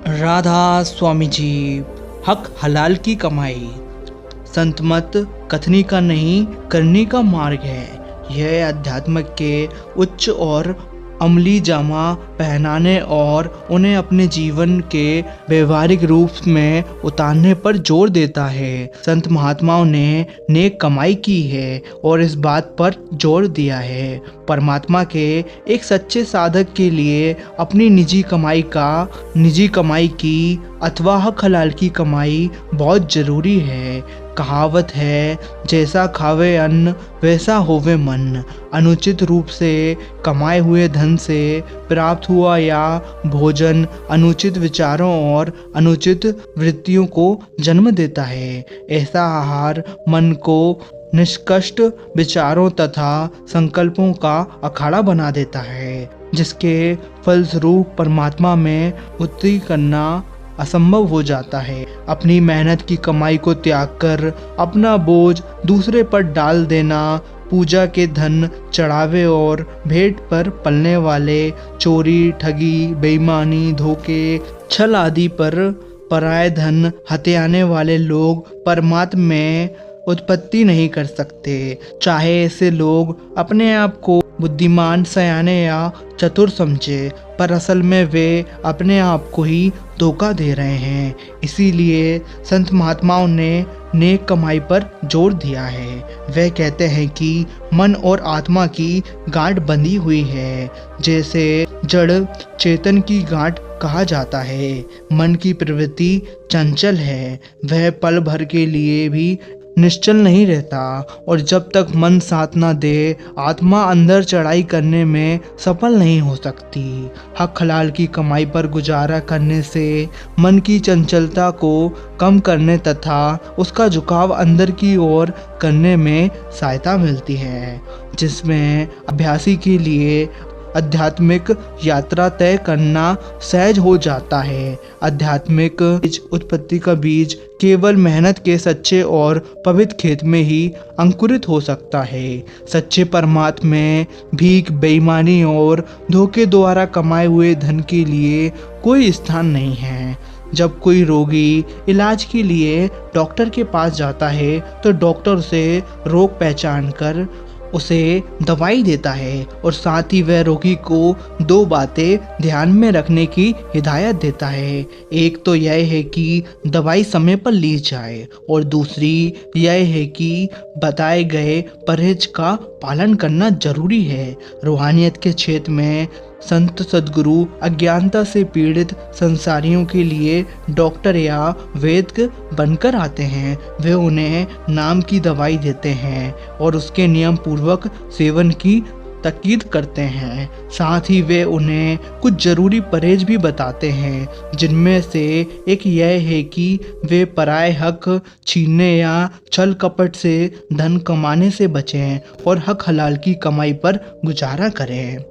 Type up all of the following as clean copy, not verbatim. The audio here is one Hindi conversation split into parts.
राधा स्वामी जी। हक हलाल की कमाई संत मत कथनी का नहीं करने का मार्ग है। यह अध्यात्म के उच्च और अमली जामा पहनाने और उन्हें अपने जीवन के व्यवहारिक रूप में उतारने पर जोर देता है। संत महात्माओं ने नेक कमाई की है और इस बात पर जोर दिया है परमात्मा के एक सच्चे साधक के लिए अपनी निजी कमाई की अथवा हक हलाल की कमाई बहुत जरूरी है। कहावत है, जैसा खावे अन्न वैसा होवे मन। अनुचित रूप से कमाए हुए धन से प्राप्त हुआ या भोजन अनुचित विचारों और अनुचित वृत्तियों को जन्म देता है। ऐसा आहार मन को निष्कष्ट विचारों तथा संकल्पों का अखाड़ा बना देता है, जिसके फलस्वरूप परमात्मा में उन्नति करना असंभव हो जाता है। अपनी मेहनत की कमाई को त्याग कर अपना बोझ दूसरे पर डाल देना, पूजा के धन चढ़ावे और भेंट पर पलने वाले चोरी, ठगी, बेईमानी, धोखे, छल आदि पर पराये धन हथियाने वाले लोग परमात्मा में उत्पत्ति नहीं कर सकते। चाहे ऐसे लोग अपने आप को बुद्धिमान, सयाने या चतुर समझे, पर असल में वे अपने आप को ही धोखा दे रहे हैं। इसीलिए संत महात्माओं ने नेक कमाई पर जोर दिया है। वे कहते हैं कि मन और आत्मा की गांठ बंधी हुई है, जैसे जड़ चेतन की गांठ कहा जाता है। मन की प्रवृत्ति चंचल है, वह पल भर के लिए भी निश्चल नहीं रहता और जब तक मन साथ न दे, आत्मा अंदर चढ़ाई करने में सफल नहीं हो सकती। हक हलाल की कमाई पर गुजारा करने से मन की चंचलता को कम करने तथा उसका झुकाव अंदर की ओर करने में सहायता मिलती है, जिसमें अभ्यासी के लिए आध्यात्मिक यात्रा तय करना सहज हो जाता है। आध्यात्मिक उत्पत्ति का बीज केवल मेहनत के सच्चे और पवित्र खेत में ही अंकुरित हो सकता है। सच्चे परमात्मा में भीख, बेईमानी और धोखे द्वारा कमाए हुए धन के लिए कोई स्थान नहीं है। जब कोई रोगी इलाज के लिए डॉक्टर के पास जाता है तो डॉक्टर उसे रोग पहचान कर उसे दवाई देता है और साथ ही वह रोगी को दो बातें ध्यान में रखने की हिदायत देता है। एक तो यह है कि दवाई समय पर ली जाए और दूसरी यह है कि बताए गए परहेज का पालन करना जरूरी है। रूहानियत के क्षेत्र में संत सद्गुरु अज्ञानता से पीड़ित संसारियों के लिए डॉक्टर या वैद्य बनकर आते हैं। वे उन्हें नाम की दवाई देते हैं और उसके नियम पूर्वक सेवन की ताकीद करते हैं। साथ ही वे उन्हें कुछ जरूरी परहेज भी बताते हैं, जिनमें से एक यह है कि वे पराये हक छीनने या छल कपट से धन कमाने से बचें और हक हलाल की कमाई पर गुजारा करें।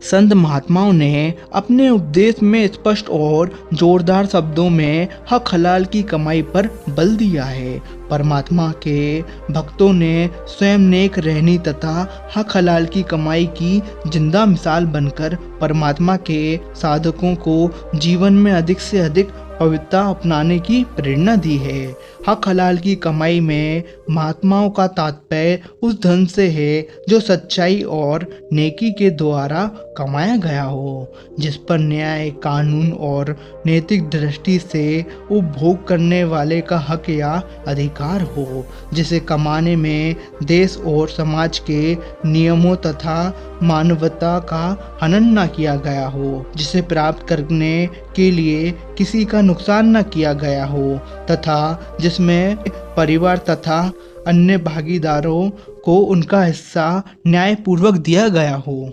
संत महात्माओं ने अपने उपदेश में स्पष्ट और जोरदार शब्दों में हक हलाल की कमाई पर बल दिया है। परमात्मा के भक्तों ने स्वयं नेक रहनी तथा हक हलाल की कमाई की जिंदा मिसाल बनकर परमात्मा के साधकों को जीवन में अधिक से अधिक पवित्रता अपनाने की प्रेरणा दी है। हक हलाल की कमाई में महात्माओं का तात्पर्य उस धन से है जो सच्चाई और नेकी के द्वारा कमाया गया हो, जिस पर न्याय, कानून और नैतिक दृष्टि से उपभोग करने वाले का हक या अधिकार हो, जिसे कमाने में देश और समाज के नियमों तथा मानवता का हनन न किया गया हो, जिसे प्राप्त करने के लिए किसी का नुकसान न किया गया हो तथा जिसमें परिवार तथा अन्य भागीदारों को उनका हिस्सा न्यायपूर्वक दिया गया हो।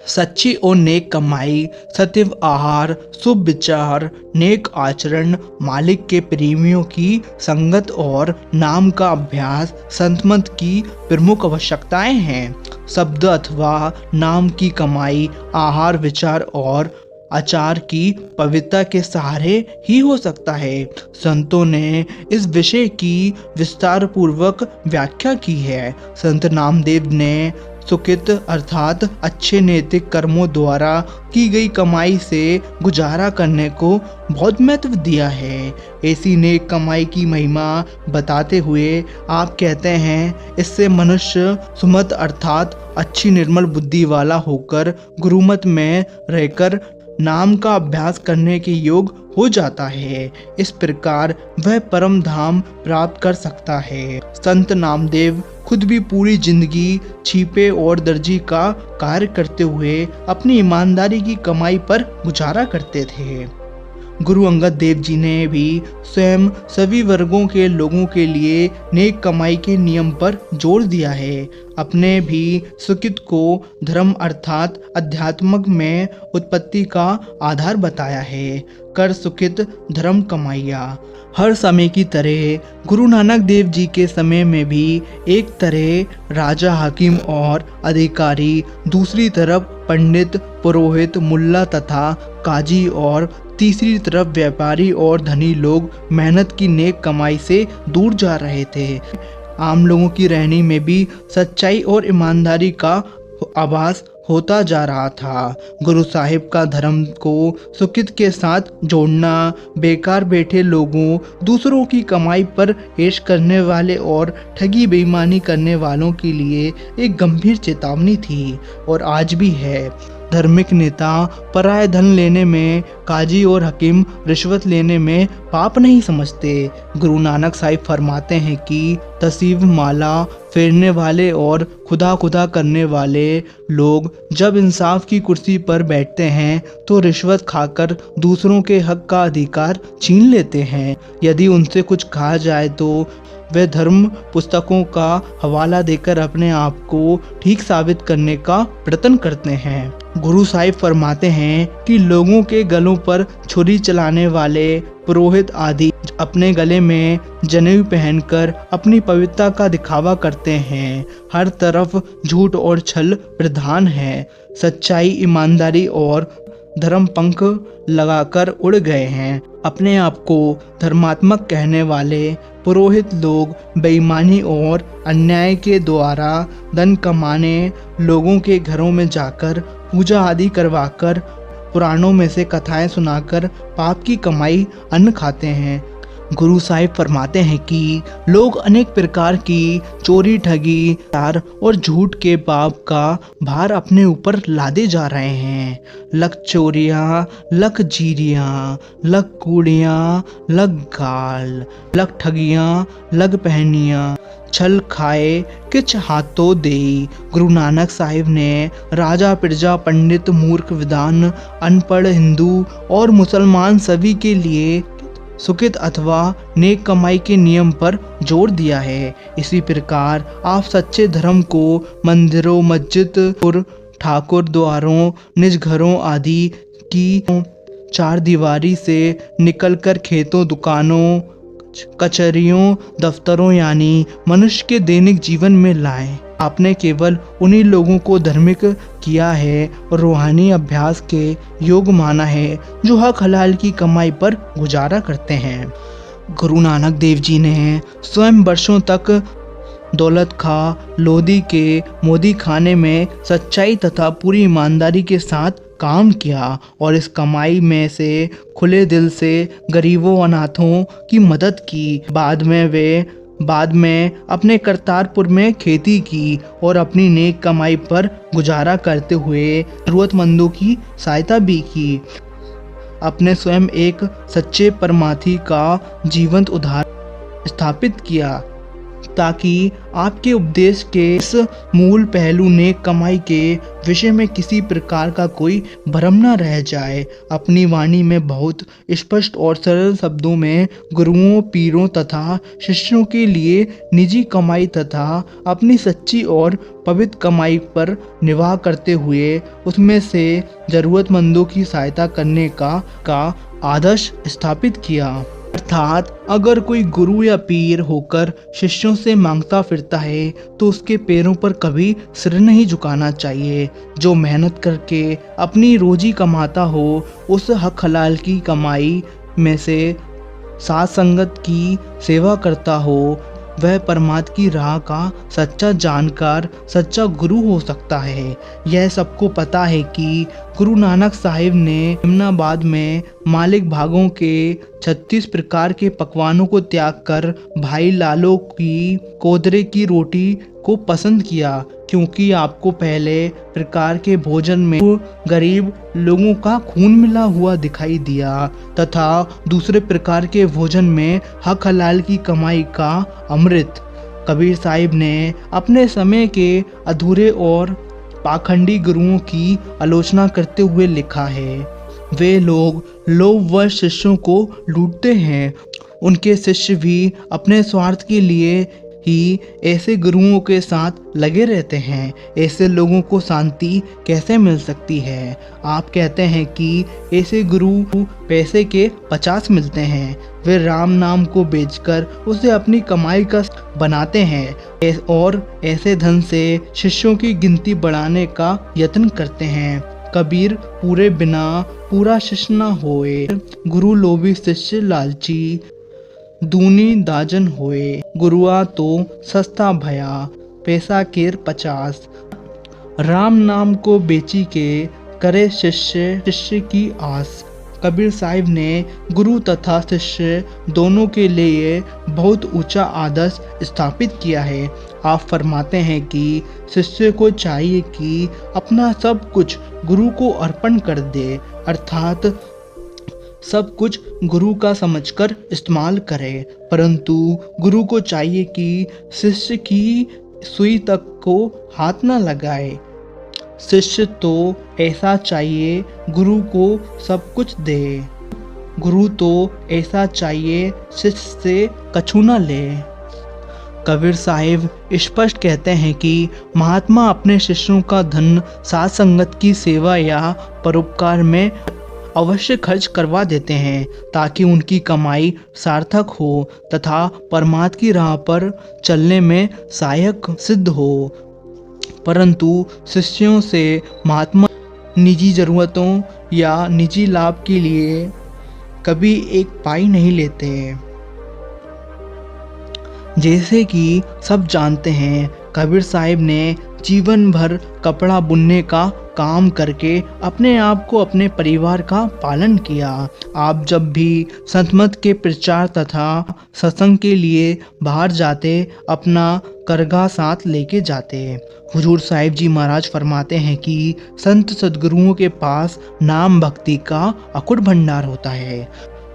सच्ची और नेक कमाई, सत्व आहार, शुभ विचार, नेक आचरण, मालिक के प्रेमियों की संगत और नाम का अभ्यास संत मत की प्रमुख आवश्यकताएं हैं। शब्द अथवा नाम की कमाई आहार, विचार और आचार की पवित्रता के सहारे ही हो सकता है। संतों ने इस विषय की विस्तार पूर्वक व्याख्या की है। संत नामदेव ने सुकृत अर्थात अच्छे नैतिक कर्मों द्वारा की गई कमाई से गुजारा करने को बहुत महत्व दिया है। ऐसी नेक कमाई की महिमा बताते हुए आप कहते हैं, इससे मनुष्य सुमत अर्थात अच्छी निर्मल बुद्धि वाला होकर गुरुमत में रहकर नाम का अभ्यास करने के योग हो जाता है। इस प्रकार वह परम धाम प्राप्त कर सकता है। संत नामदेव खुद भी पूरी जिंदगी छिपे और दर्जी का कार्य करते हुए अपनी ईमानदारी की कमाई पर गुजारा करते थे। गुरु अंगद देव जी ने भी स्वयं सभी वर्गों के लोगों के लिए नेक कमाई के नियम पर जोर दिया है। अपने भी सुकृत को धर्म अर्थात अध्यात्म में उत्पत्ति का आधार बताया है। कर सुकृत धर्म कमाइया। हर समय की तरह गुरु नानक देव जी के समय में भी एक तरह राजा, हाकिम और अधिकारी, दूसरी तरफ पंडित, पुरोहित, मुल्ला तथा काजी और तीसरी तरफ व्यापारी और धनी लोग मेहनत की नेक कमाई से दूर जा रहे थे। आम लोगों की रहनी में भी सच्चाई और ईमानदारी का आभास होता जा रहा था। गुरु साहिब का धर्म को सुकृत के साथ जोड़ना बेकार बैठे लोगों, दूसरों की कमाई पर ऐश करने वाले और ठगी बेईमानी करने वालों के लिए एक गंभीर चेतावनी थी और आज भी है। धार्मिक नेता पराया धन लेने में, काजी और हकीम रिश्वत लेने में पाप नहीं समझते। गुरु नानक साहिब फरमाते हैं कि तस्वीर माला फेरने वाले और खुदा खुदा करने वाले लोग जब इंसाफ की कुर्सी पर बैठते हैं तो रिश्वत खाकर दूसरों के हक का अधिकार छीन लेते हैं। यदि उनसे कुछ कहा जाए तो वे धर्म पुस्तकों का हवाला देकर अपने आप को ठीक साबित करने का प्रयत्न करते हैं। गुरु साहिब फरमाते हैं कि लोगों के गलों पर छुरी चलाने वाले पुरोहित आदि अपने गले में जनेऊ पहनकर अपनी पवित्रता का दिखावा करते हैं। हर तरफ झूठ और छल प्रधान है। सच्चाई, ईमानदारी और धर्म पंख लगाकर उड़ गए हैं। अपने आप को धर्मात्मक कहने वाले पुरोहित लोग बेईमानी और अन्याय के द्वारा धन कमाने लोगों के घरों में जाकर पूजा आदि करवाकर पुराणों में से कथाएं सुनाकर पाप की कमाई अन्न खाते हैं। गुरु साहिब फरमाते हैं कि लोग अनेक प्रकार की चोरी, ठगी और झूठ के पाप का भार अपने ऊपर लादे जा रहे हैं। लक चोरियाँ, लक जीरियाँ, लक कूड़ियाँ, लक गाल, लक ठगियाँ, लग पहनियाँ, छल खाए किच हाथों देई। गुरु नानक साहिब ने राजा, प्रजा, पंडित, मूर्ख, विद्वान, अनपढ़, हिंदू और मुसलमान सभी के लिए सुकृत अथवा नेक कमाई के नियम पर जोर दिया है। इसी प्रकार आप सच्चे धर्म को मंदिरों, मस्जिद, ठाकुर द्वारों, निज घरों आदि की चार दीवारी से निकलकर खेतों, दुकानों, कचहरियों, दफ्तरों यानी मनुष्य के दैनिक जीवन में लाएं। आपने केवल उन्हीं लोगों को धार्मिक किया है और रूहानी अभ्यास के योग माना है जो हक हलाल की कमाई पर गुजारा करते हैं। गुरु नानक देव जी ने स्वयं वर्षों तक दौलत खा लोधी के मोदी खाने में सच्चाई तथा पूरी ईमानदारी के साथ काम किया और इस कमाई में से खुले दिल से गरीबों, अनाथों की मदद की। बाद में अपने करतारपुर में खेती की और अपनी नेक कमाई पर गुजारा करते हुए जरूरतमंदों की सहायता भी की। अपने स्वयं एक सच्चे परमार्थी का जीवंत उदाहरण स्थापित किया ताकि आपके उपदेश के इस मूल पहलू नेक कमाई के विषय में किसी प्रकार का कोई भ्रम न रह जाए। अपनी वाणी में बहुत स्पष्ट और सरल शब्दों में गुरुओं, पीरों तथा शिष्यों के लिए निजी कमाई तथा अपनी सच्ची और पवित्र कमाई पर निवाह करते हुए उसमें से जरूरतमंदों की सहायता करने का आदर्श स्थापित किया। अर्थात अगर कोई गुरु या पीर होकर शिष्यों से मांगता फिरता है तो उसके पैरों पर कभी सिर नहीं झुकाना चाहिए। जो मेहनत करके अपनी रोजी कमाता हो उस हक हलाल की कमाई में से साथ संगत की सेवा करता हो, वह परमात्मा की राह का सच्चा जानकार, सच्चा गुरु हो सकता है। यह सबको पता है कि गुरु नानक साहिब ने अहमदाबाद में मालिक भागों के 36 प्रकार के पकवानों को त्याग कर भाई लालो की कोदरे की रोटी को पसंद किया, क्योंकि आपको पहले प्रकार के भोजन में गरीब लोगों का खून मिला हुआ दिखाई दिया तथा दूसरे प्रकार के भोजन में हक हलाल की कमाई का अमृत। कबीर साहिब ने अपने समय के अधूरे और पाखंडी गुरुओं की आलोचना करते हुए लिखा है, वे लोग लोभवश शिष्यों को लूटते हैं। उनके शिष्य भी अपने स्वार्थ के लिए ही ऐसे गुरुओं के साथ लगे रहते हैं। ऐसे लोगों को शांति कैसे मिल सकती है? आप कहते हैं कि ऐसे गुरु पैसे के 50 मिलते हैं। वे राम नाम को बेचकर उसे अपनी कमाई का बनाते हैं और ऐसे धन से शिष्यों की गिनती बढ़ाने का यत्न करते हैं। कबीर पूरे बिना पूरा शिष्य न होए, गुरु लोभी शिष्य लालची दूनी दाजन होए। गुरुआ तो सस्ता भया, पैसा केर 50। राम नाम को बेची के करे शिष्य की आस। कबीर साहिब ने गुरु तथा शिष्य दोनों के लिए बहुत ऊंचा आदर्श स्थापित किया है। आप फरमाते हैं कि शिष्य को चाहिए कि अपना सब कुछ गुरु को अर्पण कर दे, अर्थात सब कुछ गुरु का समझकर इस्तेमाल करे, परंतु गुरु को चाहिए कि शिष्य की सुई तक को हाथ न लगाए। शिष्य तो ऐसा चाहिए गुरु को सब कुछ दे, गुरु तो ऐसा चाहिए शिष्य से कछु न ले। कबीर साहिब स्पष्ट कहते हैं कि महात्मा अपने शिष्यों का धन साथ संगत की सेवा या परोपकार में अवश्य खर्च करवा देते हैं, ताकि उनकी कमाई सार्थक हो तथा परमात्मा की राह पर चलने में सहायक सिद्ध हो। परंतु शिष्यों से महात्मा निजी जरूरतों या निजी लाभ के लिए कभी एक पाई नहीं लेते। जैसे कि सब जानते हैं, कबीर साहिब ने जीवन भर कपड़ा बुनने का काम करके अपने आप को, अपने परिवार का पालन किया। आप जब भी संतमत के प्रचार तथा सत्संग के लिए बाहर जाते, अपना करगा साथ लेके जाते। हुजूर साहिब जी महाराज फरमाते हैं कि संत सद्गुरुओं के पास नाम भक्ति का अकुट भंडार होता है।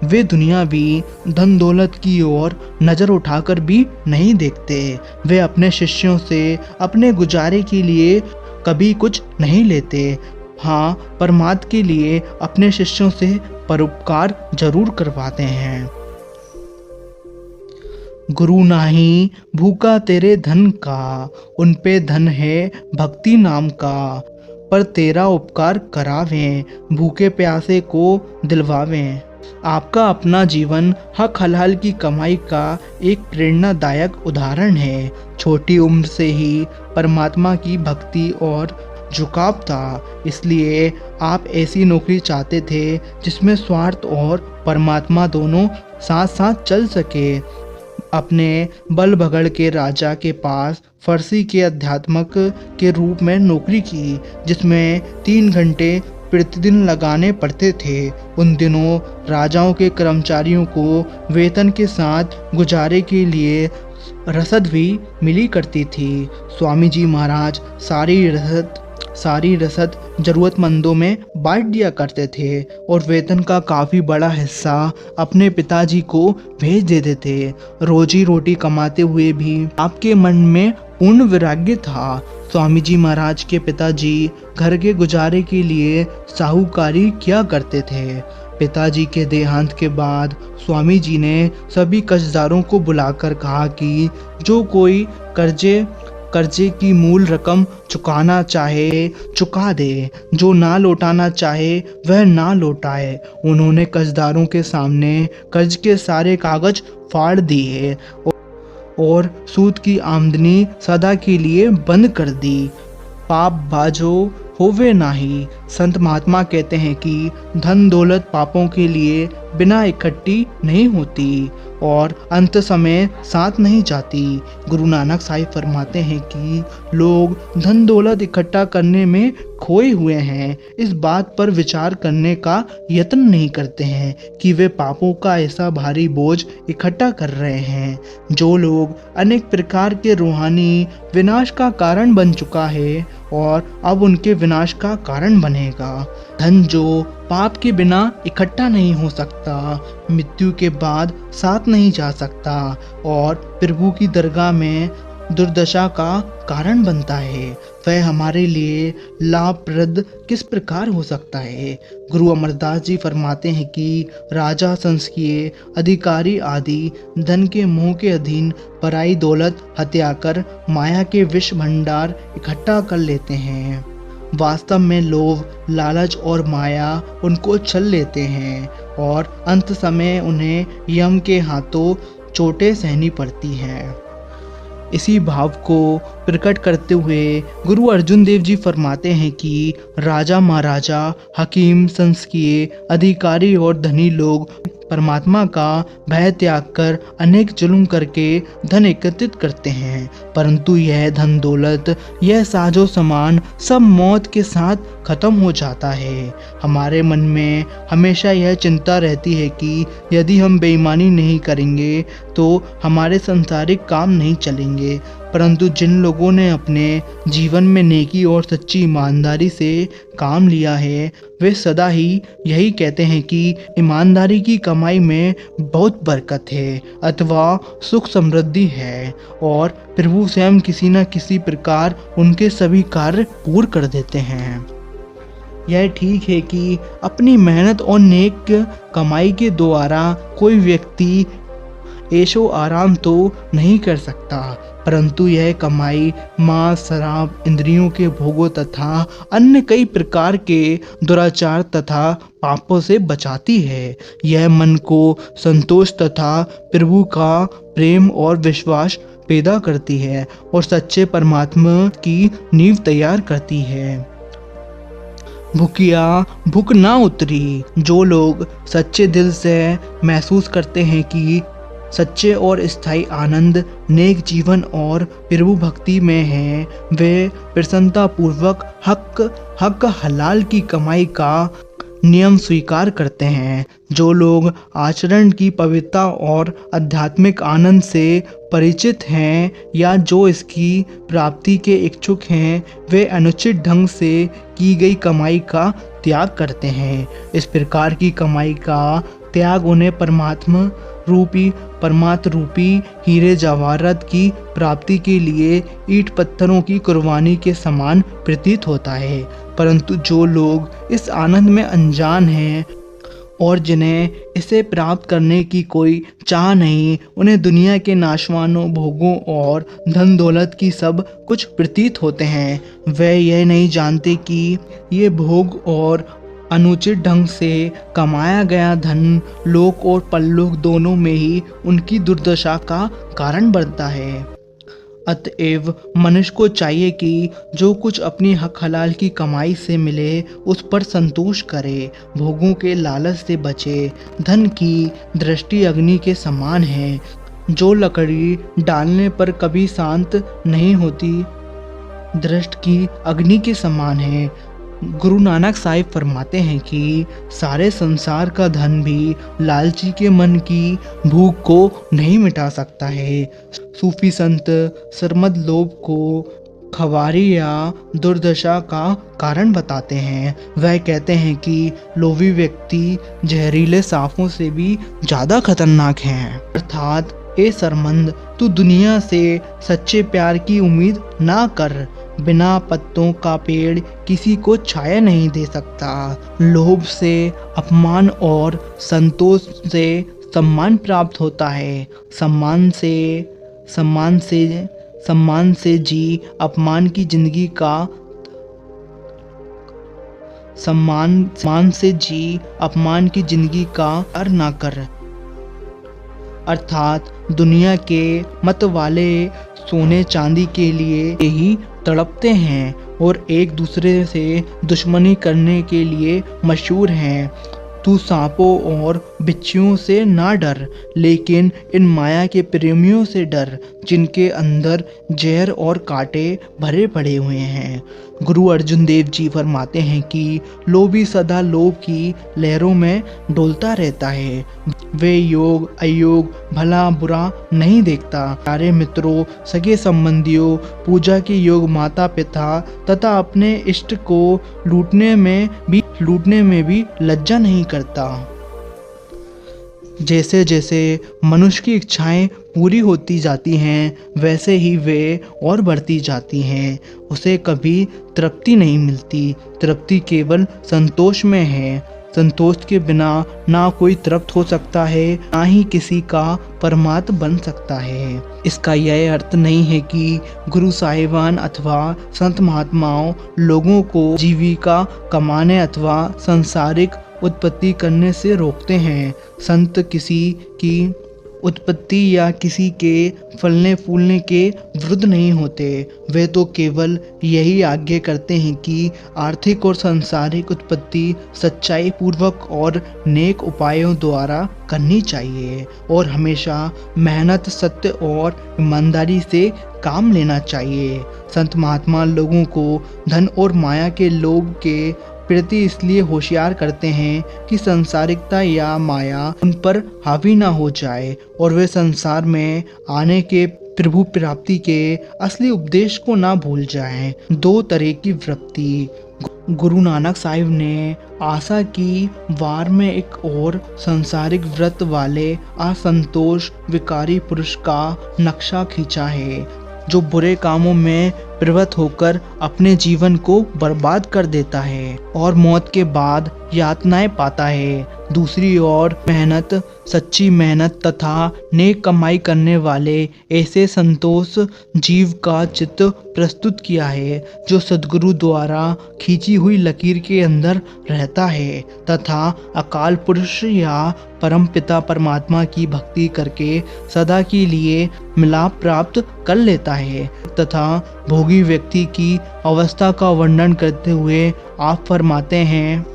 वे दुनियावी धन दौलत की ओर नज़र उठाकर भी नहीं देखते। वे अपने शिष्यों से अपने गुजारे के लिए कभी कुछ नहीं लेते। हाँ, परमात्मा के लिए अपने शिष्यों से परोपकार जरूर करवाते हैं। गुरु नाही भूखा तेरे धन का, उन पे धन है भक्ति नाम का। पर तेरा उपकार करावें, भूखे प्यासे को दिलवावें। आपका अपना जीवन हक हलाल की कमाई का एक प्रेरणादायक उदाहरण है। छोटी उम्र से ही परमात्मा की भक्ति और झुकाव था, इसलिए आप ऐसी नौकरी चाहते थे जिसमें स्वार्थ और परमात्मा दोनों साथ साथ चल सके। अपने बल भगड़ के राजा के पास फरसी के अध्यात्मक के रूप में नौकरी की, जिसमें 3 घंटे प्रतिदिन लगाने पड़ते थे। उन दिनों राजाओं के कर्मचारियों को वेतन के साथ गुजारे के लिए रसद भी मिली करती थी। स्वामी जी महाराज सारी रसद जरूरतमंदों में बांट दिया करते थे और वेतन का काफ़ी बड़ा हिस्सा अपने पिताजी को भेज देते थे। रोजी रोटी कमाते हुए भी आपके मन में पूर्ण वैराग्य था। स्वामी जी महाराज के पिताजी घर के गुजारे के लिए साहूकारी किया करते थे। पिताजी के देहांत के बाद स्वामी जी ने सभी कर्जदारों को बुलाकर कहा कि जो कोई कर्जे की मूल रकम चुकाना चाहे चुका दे, जो ना लौटाना चाहे वह ना लौटाए। उन्होंने कर्जदारों के सामने कर्ज के सारे कागज फाड़ दिए और सूद की आमदनी सदा के लिए बंद कर दी। पाप बाजो होवे नाही। संत महात्मा कहते हैं कि धन दौलत पापों के लिए बिना इकट्ठी नहीं होती और अंत समय साथ नहीं जाती। गुरु नानक साहिब फरमाते हैं कि लोग धन दौलत इकट्ठा करने में खोए हुए हैं, इस बात पर विचार करने का यत्न नहीं करते हैं कि वे पापों का ऐसा भारी बोझ इकट्ठा कर रहे हैं जो लोग अनेक प्रकार के रूहानी विनाश का कारण बन चुका है और अब उनके विनाश का कारण बनेगा। धन जो पाप के बिना इकट्ठा नहीं हो सकता, मृत्यु के बाद साथ नहीं जा सकता और प्रभु की दरगाह में दुर्दशा का कारण बनता है, वह हमारे लिए लाभप्रद किस प्रकार हो सकता है। गुरु अमरदास जी फरमाते हैं कि राजा, संस्कीय अधिकारी आदि धन के मोह के अधीन पराई दौलत हत्या कर माया के विष भंडार इकट्ठा कर लेते हैं। वास्तव में लोभ, लालच और माया उनको छल लेते हैं और अंत समय उन्हें यम के हाथों चोटें सहनी पड़ती हैं। इसी भाव को प्रकट करते हुए गुरु अर्जुन देव जी फरमाते हैं कि राजा, महाराजा, हकीम, संस्कीय अधिकारी और धनी लोग परमात्मा का भय त्याग कर अनेक जुल्म करके धन एकत्रित करते हैं, परंतु यह धन दौलत, यह साजो सामान सब मौत के साथ खत्म हो जाता है। हमारे मन में हमेशा यह चिंता रहती है कि यदि हम बेईमानी नहीं करेंगे तो हमारे सांसारिक काम नहीं चलेंगे, परंतु जिन लोगों ने अपने जीवन में नेकी और सच्ची ईमानदारी से काम लिया है, वे सदा ही यही कहते हैं कि ईमानदारी की कमाई में बहुत बरकत है अथवा सुख समृद्धि है और प्रभु स्वयं किसी न किसी प्रकार उनके सभी कार्य पूर्ण कर देते हैं। यह ठीक है कि अपनी मेहनत और नेक कमाई के द्वारा कोई व्यक्ति ऐशो आराम तो नहीं कर सकता, परंतु यह कमाई मांस, शराब, इंद्रियों के भोगों तथा अन्य कई प्रकार के दुराचार तथा पापों से बचाती है। यह मन को संतोष तथा प्रभु का प्रेम और विश्वास पैदा करती है और सच्चे परमात्मा की नींव तैयार करती है। भूखिया भूख ना उतरी। जो लोग सच्चे दिल से महसूस करते हैं कि सच्चे और स्थायी आनंद नेक जीवन और प्रभु भक्ति में है, वे प्रसन्नता पूर्वक हक हलाल की कमाई का नियम स्वीकार करते हैं। जो लोग आचरण की पवित्रता और आध्यात्मिक आनंद से परिचित हैं या जो इसकी प्राप्ति के इच्छुक हैं, वे अनुचित ढंग से की गई कमाई का त्याग करते हैं। इस प्रकार की कमाई का त्याग उन्हें परमात्म रूपी हीरे जवाहरात की प्राप्ति के लिए ईंट पत्थरों की कुर्बानी के समान प्रतीत होता है, परंतु जो लोग इस आनंद में अनजान हैं और जिन्हें इसे प्राप्त करने की कोई चाह नहीं, उन्हें दुनिया के नाशवानों भोगों और धन दौलत की सब कुछ प्रतीत होते हैं। वे यह नहीं जानते कि ये भोग और अनुचित ढंग से कमाया गया धन लोक और परलोक दोनों में ही उनकी दुर्दशा का कारण बनता है। अतएव मनुष्य को चाहिए कि जो कुछ अपनी हक हलाल की कमाई से मिले उस पर संतोष करे, भोगों के लालच से बचे। धन की दृष्टि अग्नि के समान है, जो लकड़ी डालने पर कभी शांत नहीं होती, दृष्टि की अग्नि के समान है। गुरु नानक साहिब फरमाते हैं कि सारे संसार का धन भी लालची के मन की भूख को नहीं मिटा सकता है। सूफी संत सरमद लोभ को खवारी या दुर्दशा का कारण बताते हैं। वह कहते हैं कि लोभी व्यक्ति जहरीले सांपों से भी ज़्यादा खतरनाक हैं। अर्थात ए सरमंद, तू दुनिया से सच्चे प्यार की उम्मीद ना कर। बिना पत्तों का पेड़ किसी को छाया नहीं दे सकता। लोभ से अपमान और संतोष से सम्मान प्राप्त होता है। सम्मान से जी अपमान की जिंदगी का सम्मान से जी अपमान की जिंदगी का अर्थ ना कर। अर्थात दुनिया के मत वाले सोने चांदी के लिए ही तड़पते हैं और एक दूसरे से दुश्मनी करने के लिए मशहूर हैं। तू सांपों और बिच्छुओं से ना डर, लेकिन इन माया के प्रेमियों से डर, जिनके अंदर जहर और कांटे भरे पड़े हुए हैं। गुरु अर्जुन देव जी फरमाते हैं कि लोभी सदा लोभ की लहरों में डोलता रहता है। वे योग अयोग भला बुरा नहीं देखता। प्यारे मित्रों, सगे संबंधियों, पूजा के योग माता पिता तथा अपने इष्ट को लूटने में भी लज्जा नहीं करता। जैसे जैसे मनुष्य की इच्छाएं पूरी होती जाती हैं, वैसे ही वे और बढ़ती जाती हैं। उसे कभी तृप्ति नहीं मिलती। तृप्ति केवल संतोष में है। संतोष के बिना ना कोई तृप्त हो सकता है, ना ही किसी का परमात्मा बन सकता है। इसका यह अर्थ नहीं है कि गुरु साहिबान अथवा संत महात्माओं लोगों को जीविका कमाने अथवा सांसारिक उत्पत्ति करने से रोकते हैं। संत किसी की उत्पत्ति या किसी के फलने फूलने के विरुद्ध नहीं होते। वे तो केवल यही आज्ञा करते हैं कि आर्थिक और सांसारिक उत्पत्ति सच्चाई पूर्वक और नेक उपायों द्वारा करनी चाहिए और हमेशा मेहनत, सत्य और ईमानदारी से काम लेना चाहिए। संत महात्मा लोगों को धन और माया के लोभ के प्रति इसलिए होशियार करते हैं कि संसारिकता या माया उन पर हावी ना हो जाए और वे संसार में आने के प्रभु प्राप्ति के असली उपदेश को ना भूल जाएं। दो तरह की वृत्ति। गुरु नानक साहिब ने आशा की वार में एक और संसारिक व्रत वाले असंतोष विकारी पुरुष का नक्शा खींचा है, जो बुरे कामों में प्रवृत्त होकर अपने जीवन को बर्बाद कर देता है और मौत के बाद यातनाएं पाता है। दूसरी ओर मेहनत, सच्ची मेहनत तथा नेक कमाई करने वाले ऐसे संतोष जीव का चित्त प्रस्तुत किया है, जो सद्गुरु द्वारा खींची हुई लकीर के अंदर रहता है तथा अकाल पुरुष या परम पिता परमात्मा की भक्ति करके सदा के लिए मिलाप प्राप्त कर लेता है। तथा भोगी व्यक्ति की अवस्था का वर्णन करते हुए आप फरमाते हैं,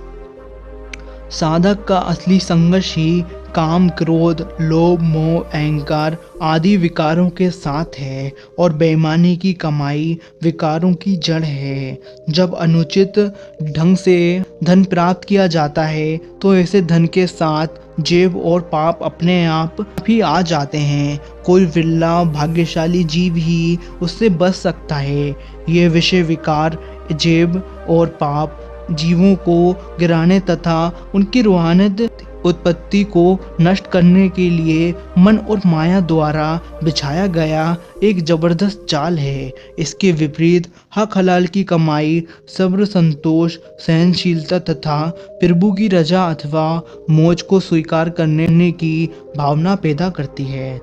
साधक का असली संघर्ष ही काम, क्रोध, लोभ, मोह, अहंकार आदि विकारों के साथ है और बेईमानी की कमाई विकारों की जड़ है। जब अनुचित ढंग से धन प्राप्त किया जाता है तो ऐसे धन के साथ जेब और पाप अपने आप भी आ जाते हैं। कोई विरला भाग्यशाली जीव ही उससे बच सकता है। ये विषय विकार, जेब और पाप जीवों को गिराने तथा उनकी रूहानियत उत्पत्ति को नष्ट करने के लिए मन और माया द्वारा बिछाया गया एक जबरदस्त जाल है। इसके विपरीत हक हलाल की कमाई सब्र, संतोष, सहनशीलता तथा प्रभु की रजा अथवा मौज को स्वीकार करने की भावना पैदा करती है।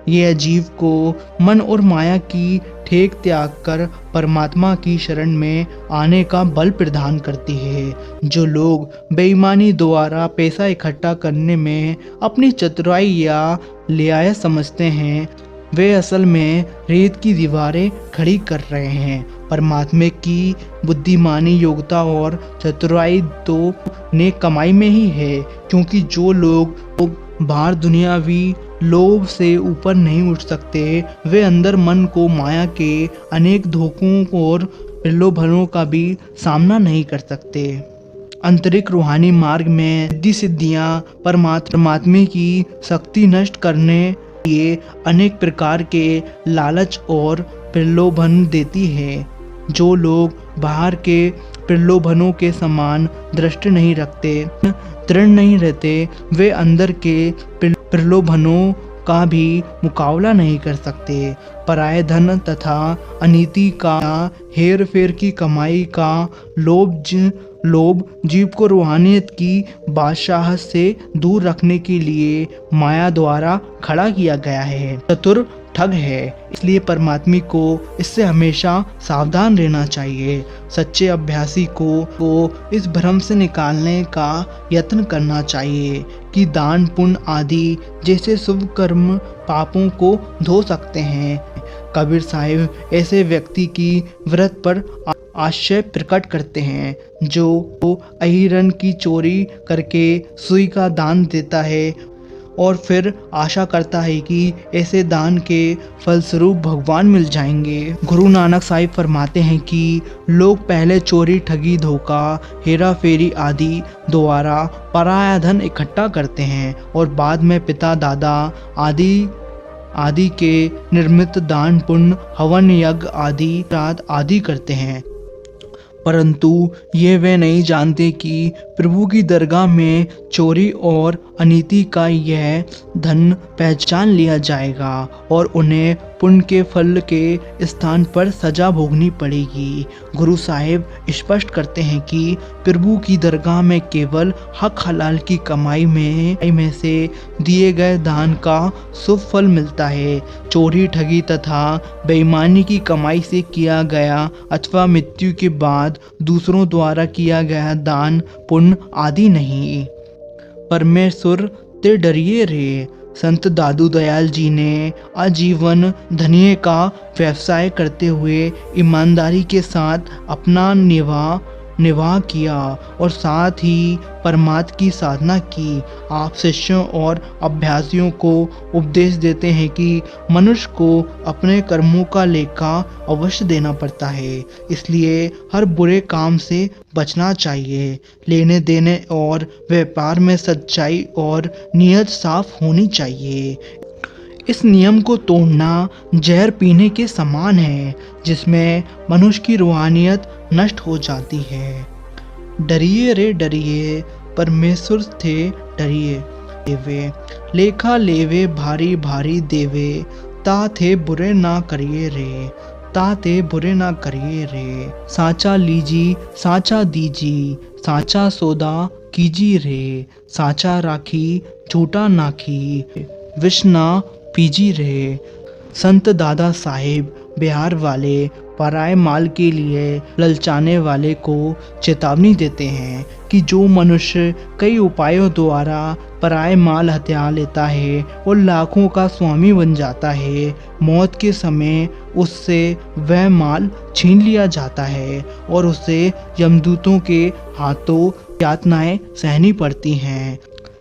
यह जीव को मन और माया की ठेक त्याग कर परमात्मा की शरण में आने का बल प्रदान करती है। जो लोग बेईमानी द्वारा पैसा इकट्ठा करने में अपनी चतुराई या लियाकत समझते हैं, वे असल में रेत की दीवारें खड़ी कर रहे हैं। परमात्मा की बुद्धिमानी, योग्यता और चतुराई तो नेक कमाई में ही है, क्योंकि जो लोग बाहर दुनियावी लोभ से ऊपर नहीं उठ सकते, वे अंदर मन को माया के अनेक धोखों और प्रलोभनों का भी सामना नहीं कर सकते। आंतरिक रूहानी मार्ग में सिद्धि सिद्धियां परमात्मा की शक्ति नष्ट करने के लिए अनेक प्रकार के लालच और प्रलोभन देती है। जो लोग बाहर के प्रलोभनों के समान दृष्टि नहीं रखते, दृढ़ नहीं रहते, वे अंदर के प्रलोभनों का भी मुकाबला नहीं कर सकते। पराये धन तथा अनीति का, हेर फेर की कमाई का लोभ जीव को रूहानियत की बादशाहत से दूर रखने के लिए माया द्वारा खड़ा किया गया है। चतुर ठग है, इसलिए परमात्मा को इससे हमेशा सावधान रहना चाहिए। सच्चे अभ्यासी को इस भ्रम से निकालने का यत्न करना चाहिए कि दान, पुण्य आदि जैसे शुभ कर्म पापों को धो सकते हैं। कबीर साहिब ऐसे व्यक्ति की व्रत पर आशय प्रकट करते हैं जो अहिरन की चोरी करके सुई का दान देता है और फिर आशा करता है कि ऐसे दान के फलस्वरूप भगवान मिल जाएंगे। गुरु नानक साहिब फरमाते हैं कि लोग पहले चोरी, ठगी, धोखा, हेरा फेरी आदि द्वारा पराया धन इकट्ठा करते हैं और बाद में पिता, दादा आदि के निर्मित दान, पुण्य, हवन, यज्ञ आदि श्राद्ध आदि करते हैं, परंतु ये वे नहीं जानते कि प्रभु की दरगाह में चोरी और अनीति का यह धन पहचान लिया जाएगा और उन्हें पुण्य के फल के स्थान पर सजा भोगनी पड़ेगी। गुरु साहिब स्पष्ट करते हैं कि प्रभु की दरगाह में केवल हक हलाल की कमाई में से दिए गए दान का शुभ फल मिलता है। चोरी, ठगी तथा बेईमानी की कमाई से किया गया अथवा मृत्यु के बाद दूसरों द्वारा किया गया दान, पुण्य आदि नहीं। परमेश्वर ते डरिए रे। संत दादू दयाल जी ने आजीवन धनिये का व्यवसाय करते हुए ईमानदारी के साथ अपना निर्वाह किया और साथ ही परमात्मा की साधना की। आप शिष्यों और अभ्यासियों को उपदेश देते हैं कि मनुष्य को अपने कर्मों का लेखा अवश्य देना पड़ता है, इसलिए हर बुरे काम से बचना चाहिए। लेने देने और व्यापार में सच्चाई और नियत साफ होनी चाहिए। इस नियम को तोड़ना जहर पीने के समान है जिसमें मनुष्य की रूहानियत नष्ट हो जाती है। डरिए रे डरिए, परमेश्वर थे डरिए देवे, लेखा लेवे भारी भारी देवे, ता थे बुरे ना करिए रे, ता थे बुरे ना करिए रे। साचा लीजी साचा दीजी, साचा सौदा कीजी रे, साचा राखी झूठा नाखी, विष्णा पीजी रे। संत दादा साहिब बिहार वाले पराये माल के लिए ललचाने वाले को चेतावनी देते हैं कि जो मनुष्य कई उपायों द्वारा पराये माल हथिया लेता है और लाखों का स्वामी बन जाता है, मौत के समय उससे वह माल छीन लिया जाता है और उसे यमदूतों के हाथों यातनाएं सहनी पड़ती हैं।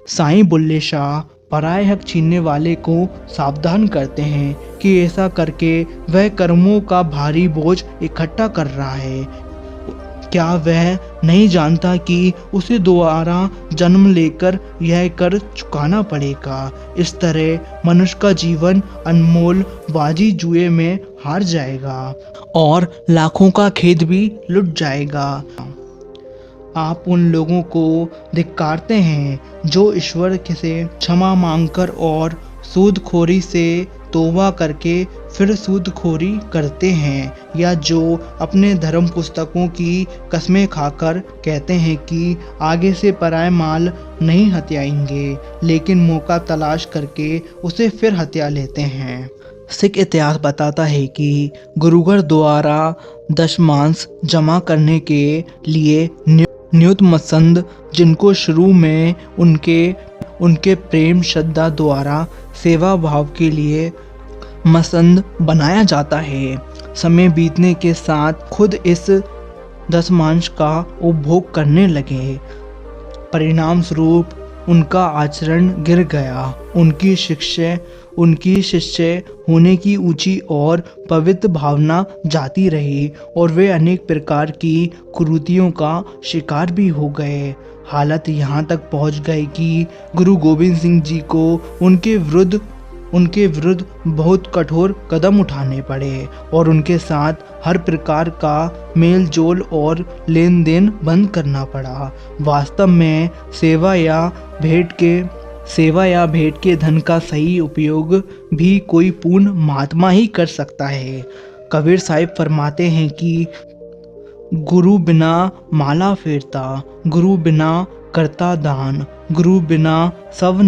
साईं बुल्ले शाह पराये हक छीनने वाले को सावधान करते हैं कि ऐसा करके वह कर्मों का भारी बोझ इकट्ठा कर रहा है। क्या वह नहीं जानता कि उसे दोबारा जन्म लेकर यह कर चुकाना पड़ेगा। इस तरह मनुष्य का जीवन अनमोल बाजी जुए में हार जाएगा और लाखों का खेत भी लुट जाएगा। आप उन लोगों को धिक्कारते हैं जो ईश्वर से क्षमा मांगकर और सूदखोरी से तौबा करके फिर सूदखोरी करते हैं, या जो अपने धर्म पुस्तकों की कस्में खाकर कहते हैं कि आगे से पराये माल नहीं हत्याएंगे, लेकिन मौका तलाश करके उसे फिर हत्या लेते हैं। सिख इतिहास बताता है कि गुरुगर द्वारा दशमांश जमा करने के लिए नियुक्त मसंद, जिनको शुरू में उनके प्रेम श्रद्धा द्वारा सेवा भाव के लिए मसंद बनाया जाता है, समय बीतने के साथ खुद इस दशमांश का उपभोग करने लगे। परिणाम स्वरूप उनका आचरण गिर गया। उनकी शिष्य होने की ऊंची और पवित्र भावना जाती रही और वे अनेक प्रकार की कुरीतियों का शिकार भी हो गए। हालत यहाँ तक पहुँच गई कि गुरु गोविंद सिंह जी को उनके विरुद्ध बहुत कठोर कदम उठाने पड़े और उनके साथ हर प्रकार का मेल जोल और लेन देन बंद करना पड़ा। वास्तव में सेवा या भेंट के धन का सही उपयोग भी कोई पूर्ण महात्मा ही कर सकता है। कबीर साहिब फरमाते हैं कि गुरु बिना माला फेरता, गुरु बिना करता दान, गुरु बिना सब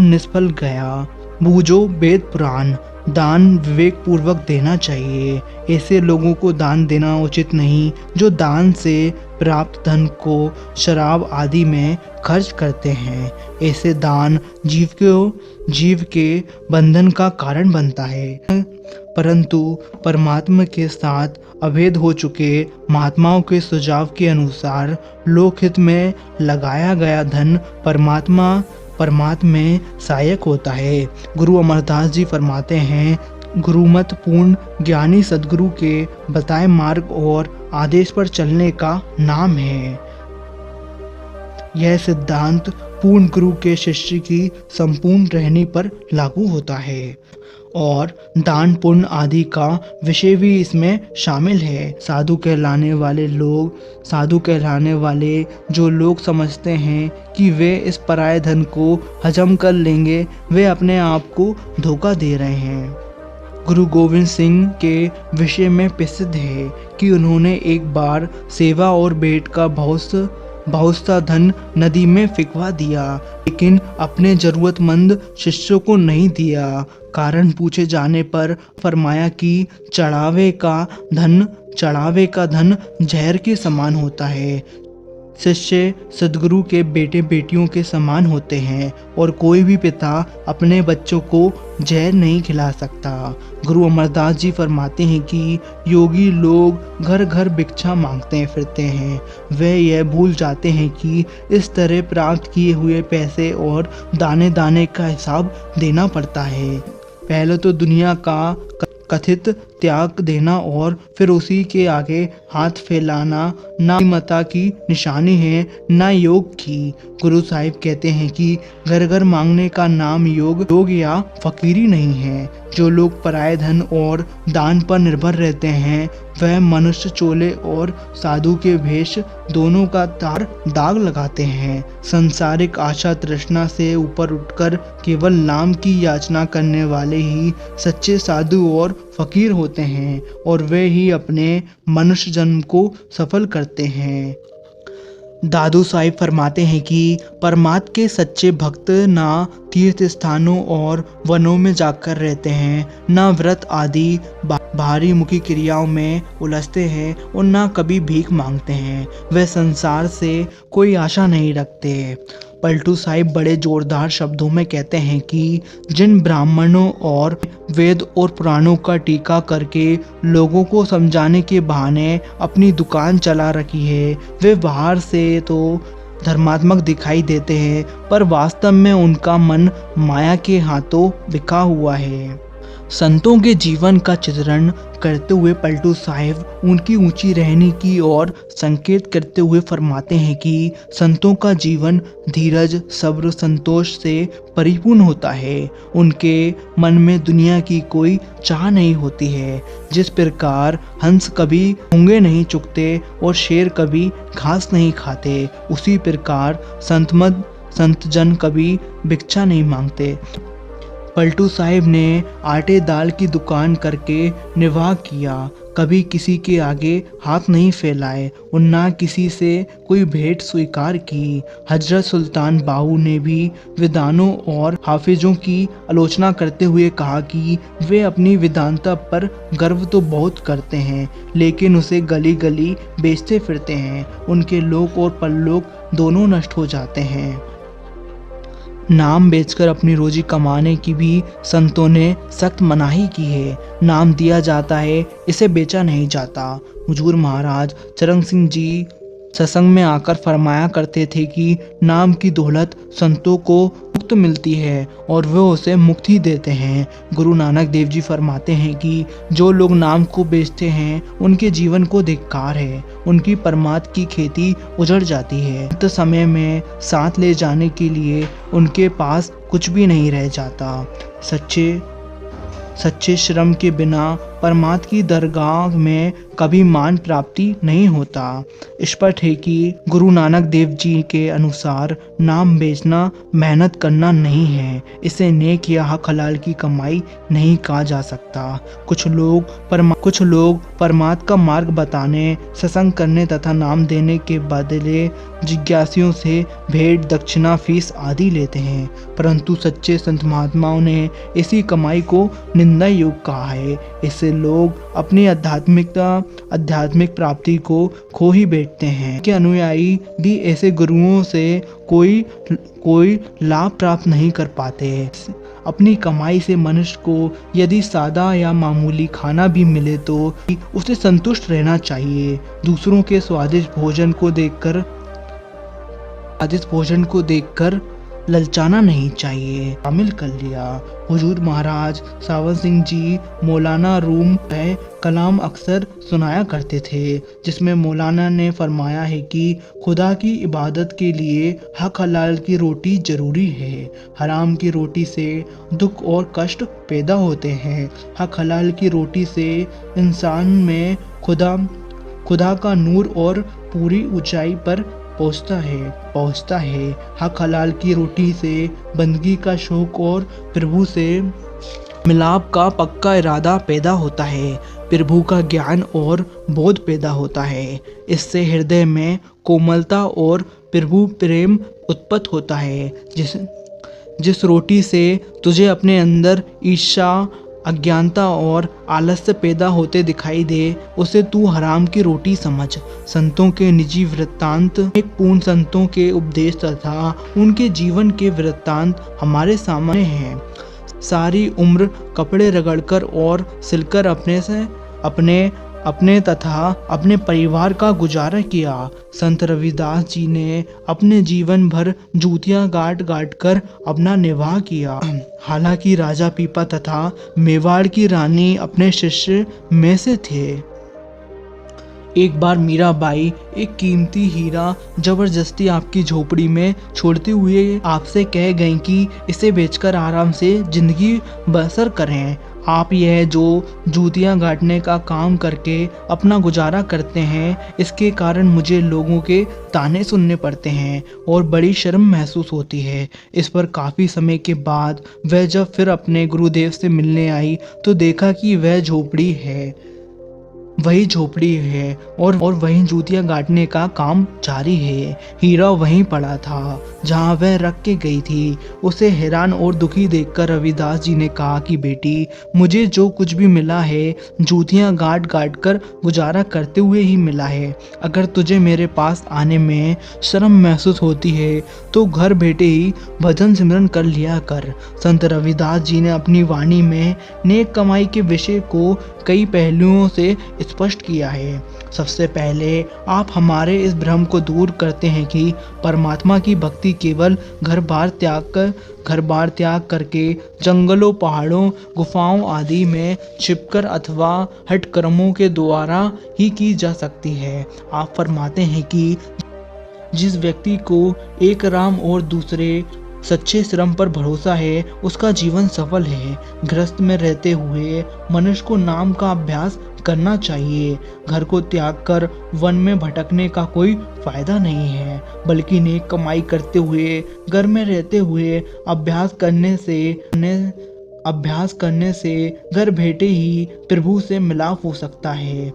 निष्फल गया। बूझो वेद पुराण, दान विवेक पूर्वक देना चाहिए। ऐसे लोगों को दान देना उचित नहीं जो दान से प्राप्त धन को शराब आदि में खर्च करते हैं। ऐसे दान जीव के बंधन का कारण बनता है। परंतु परमात्मा के साथ अभेद हो चुके महात्माओं के सुझाव के अनुसार लोकहित में लगाया गया धन परमात्मा में सहायक होता है। गुरु अमरदास जी फरमाते हैं, गुरुमत पूर्ण ज्ञानी सद्गुरु के बताए मार्ग और आदेश पर चलने का नाम है। यह सिद्धांत पूर्ण गुरु के शिष्य की संपूर्ण रहनी पर लागू होता है और दान पुण्य आदि का विषय भी इसमें शामिल है। साधु कहलाने वाले जो लोग समझते हैं कि वे इस पराये धन को हजम कर लेंगे, वे अपने आप को धोखा दे रहे हैं। गुरु गोविंद सिंह के विषय में प्रसिद्ध है कि उन्होंने एक बार सेवा और भेंट का बहुत सा धन नदी में फिकवा दिया, लेकिन अपने जरूरतमंद शिष्यों को नहीं दिया। कारण पूछे जाने पर फरमाया कि चढ़ावे का धन जहर के समान होता है। शिष्य सद्गुरु के बेटे बेटियों के समान होते हैं और कोई भी पिता अपने बच्चों को जहर नहीं खिला सकता। गुरु अमरदास जी फरमाते हैं कि योगी लोग घर घर भिक्षा मांगते फिरते हैं। वे यह भूल जाते हैं कि इस तरह प्राप्त किए हुए पैसे और दाने दाने का हिसाब देना पड़ता है। पहले तो दुनिया का कथित त्याग देना और फिर उसी के आगे हाथ फैलाना ना मता की निशानी है, ना योग की। गुरु साहिब कहते हैं कि घर घर मांगने का नाम योग या फकीरी नहीं है। जो लोग पराये धन और दान पर निर्भर रहते हैं, वह मनुष्य चोले और साधु के भेष दोनों का दाग लगाते हैं। सांसारिक आशा तृष्णा से ऊपर उठकर केवल नाम की याचना करने वाले ही सच्चे साधु और फकीर होते हैं और वे ही अपने मनुष्य जन्म को सफल करते हैं। दादू साहिब फरमाते हैं कि परमात्मा के सच्चे भक्त ना तीर्थ स्थानों और वनों में जाकर रहते हैं, ना व्रत आदि भारी मुखी क्रियाओं में उलझते हैं और ना कभी भीख मांगते हैं। वे संसार से कोई आशा नहीं रखते। पलटू साहिब बड़े जोरदार शब्दों में कहते हैं कि जिन ब्राह्मणों और वेद और पुराणों का टीका करके लोगों को समझाने के बहाने अपनी दुकान चला रखी है, वे बाहर से तो धर्मात्मक दिखाई देते हैं, पर वास्तव में उनका मन माया के हाथों बिका हुआ है। संतों के जीवन का चित्रण करते हुए पलटू साहिब उनकी ऊंची रहनी की ओर संकेत करते हुए फरमाते हैं कि संतों का जीवन धीरज, सब्र, संतोष से परिपूर्ण होता है। उनके मन में दुनिया की कोई चाह नहीं होती है। जिस प्रकार हंस कभी मूंगे नहीं चुगते और शेर कभी घास नहीं खाते, उसी प्रकार संत जन कभी भिक्षा नहीं मांगते। पलटू साहिब ने आटे दाल की दुकान करके निर्वाह किया, कभी किसी के आगे हाथ नहीं फैलाए और ना किसी से कोई भेंट स्वीकार की। हजरत सुल्तान बाहू ने भी विद्वानों और हाफिजों की आलोचना करते हुए कहा कि वे अपनी वेदांता पर गर्व तो बहुत करते हैं, लेकिन उसे गली गली बेचते फिरते हैं। उनके लोक और परलोक दोनों नष्ट हो जाते हैं। नाम बेचकर अपनी रोजी कमाने की भी संतों ने सख्त मनाही की है। नाम दिया जाता है, इसे बेचा नहीं जाता। हुजूर महाराज चरण सिंह जी सत्संग में आकर फरमाया करते थे कि नाम की दौलत संतों को मुक्त मिलती है और वे उसे मुक्ति देते हैं। गुरु नानक देव जी फरमाते हैं कि जो लोग नाम को बेचते हैं उनके जीवन को धिक्कार है, उनकी परमात्मा की खेती उजड़ जाती है। अंत समय में साथ ले जाने के लिए उनके पास कुछ भी नहीं रह जाता। सच्चे श्रम के बिना परमात्मा की दरगाह में कभी मान प्राप्ति नहीं होता। स्पष्ट है कि गुरु नानक देव जी के अनुसार नाम बेचना मेहनत करना नहीं है। इसे नेक या हक हलाल की कमाई नहीं कहा जा सकता। कुछ लोग परमात्मा का मार्ग बताने, सत्संग करने तथा नाम देने के बदले जिज्ञासियों से भेंट, दक्षिणा, फीस आदि लेते हैं, परंतु सच्चे संत महात्माओं ने इसी कमाई को निंदा योग कहा है। इससे लोग अपनी आध्यात्मिक प्राप्ति को खो ही बैठते हैं। के अनुयायी भी ऐसे गुरुओं से कोई लाभ प्राप्त नहीं कर पाते। अपनी कमाई से मनुष्य को यदि सादा या मामूली खाना भी मिले तो उसे संतुष्ट रहना चाहिए। दूसरों के स्वादिष्ट भोजन को देखकर ललचाना नहीं चाहिए। शामिल कर लिया। हुजूर महाराज सावन सिंह जी मौलाना रूम में कलाम अक्सर सुनाया करते थे, जिसमें मौलाना ने फरमाया है कि खुदा की इबादत के लिए हक हलाल की रोटी जरूरी है। हराम की रोटी से दुख और कष्ट पैदा होते हैं। हक हलाल की रोटी से इंसान में खुदा का नूर और पूरी ऊंचाई पर पहुंचता है। हक हलाल की रोटी से बंदगी का शौक और प्रभु से मिलाप का पक्का इरादा पैदा होता है। प्रभु का ज्ञान और बोध पैदा होता है। इससे हृदय में कोमलता और प्रभु प्रेम उत्पन्न होता है। जिस रोटी से तुझे अपने अंदर ईर्ष्या, अज्ञानता और आलस्य पैदा होते दिखाई दे, उसे तू हराम की रोटी समझ। संतों के निजी वृत्तांत, एक पूर्ण संतों के उपदेश तथा उनके जीवन के वृत्तांत हमारे सामने हैं। सारी उम्र कपड़े रगड़कर और सिलकर अपने तथा अपने परिवार का गुजारा किया। संत रविदास जी ने अपने जीवन भर जूतियां गाट कर अपना निर्वाह किया। हालांकि राजा पीपा तथा मेवाड़ की रानी अपने शिष्य में से थे। एक बार मीराबाई एक कीमती हीरा जबरदस्ती आपकी झोपड़ी में छोड़ते हुए आपसे कह गईं कि इसे बेचकर आराम से जिंदगी बसर करें। आप यह जो जूतियां गांठने का काम करके अपना गुजारा करते हैं, इसके कारण मुझे लोगों के ताने सुनने पड़ते हैं और बड़ी शर्म महसूस होती है। इस पर काफ़ी समय के बाद वह जब फिर अपने गुरुदेव से मिलने आई तो देखा कि वही झोपड़ी है और वहीं जूतियां गांठने का काम जारी है। हीरा वहीं पड़ा था जहां वह रख के गई थी। उसे हैरान और दुखी देखकर रविदास जी ने कहा कि बेटी, मुझे जो कुछ भी मिला है जूतियां गांठ कर गुजारा करते हुए ही मिला है। अगर तुझे मेरे पास आने में शर्म महसूस होती है तो घर बैठे ही भजन सिमरन कर लिया कर। संत रविदास जी ने अपनी वाणी में नेक कमाई के विषय को कई पहलुओं से स्पष्ट किया है। सबसे पहले आप हमारे इस भ्रम को दूर करते हैं कि परमात्मा की भक्ति केवल घर बार त्याग करके जंगलों, पहाड़ों, गुफाओं आदि में छिपकर अथवा हठ कर्मों के द्वारा ही की जा सकती है। आप फरमाते हैं कि जिस व्यक्ति को एक राम और दूसरे सच्चे श्रम पर भरोसा है, उसका जीवन सफल है। गृहस्थ में रहते हुए मनुष्य को नाम का अभ्यास करना चाहिए। घर को त्याग कर वन में भटकने का कोई फायदा नहीं है, बल्कि नेक कमाई करते हुए घर में रहते हुए अभ्यास करने से घर बैठे ही प्रभु से मिलाप हो सकता है।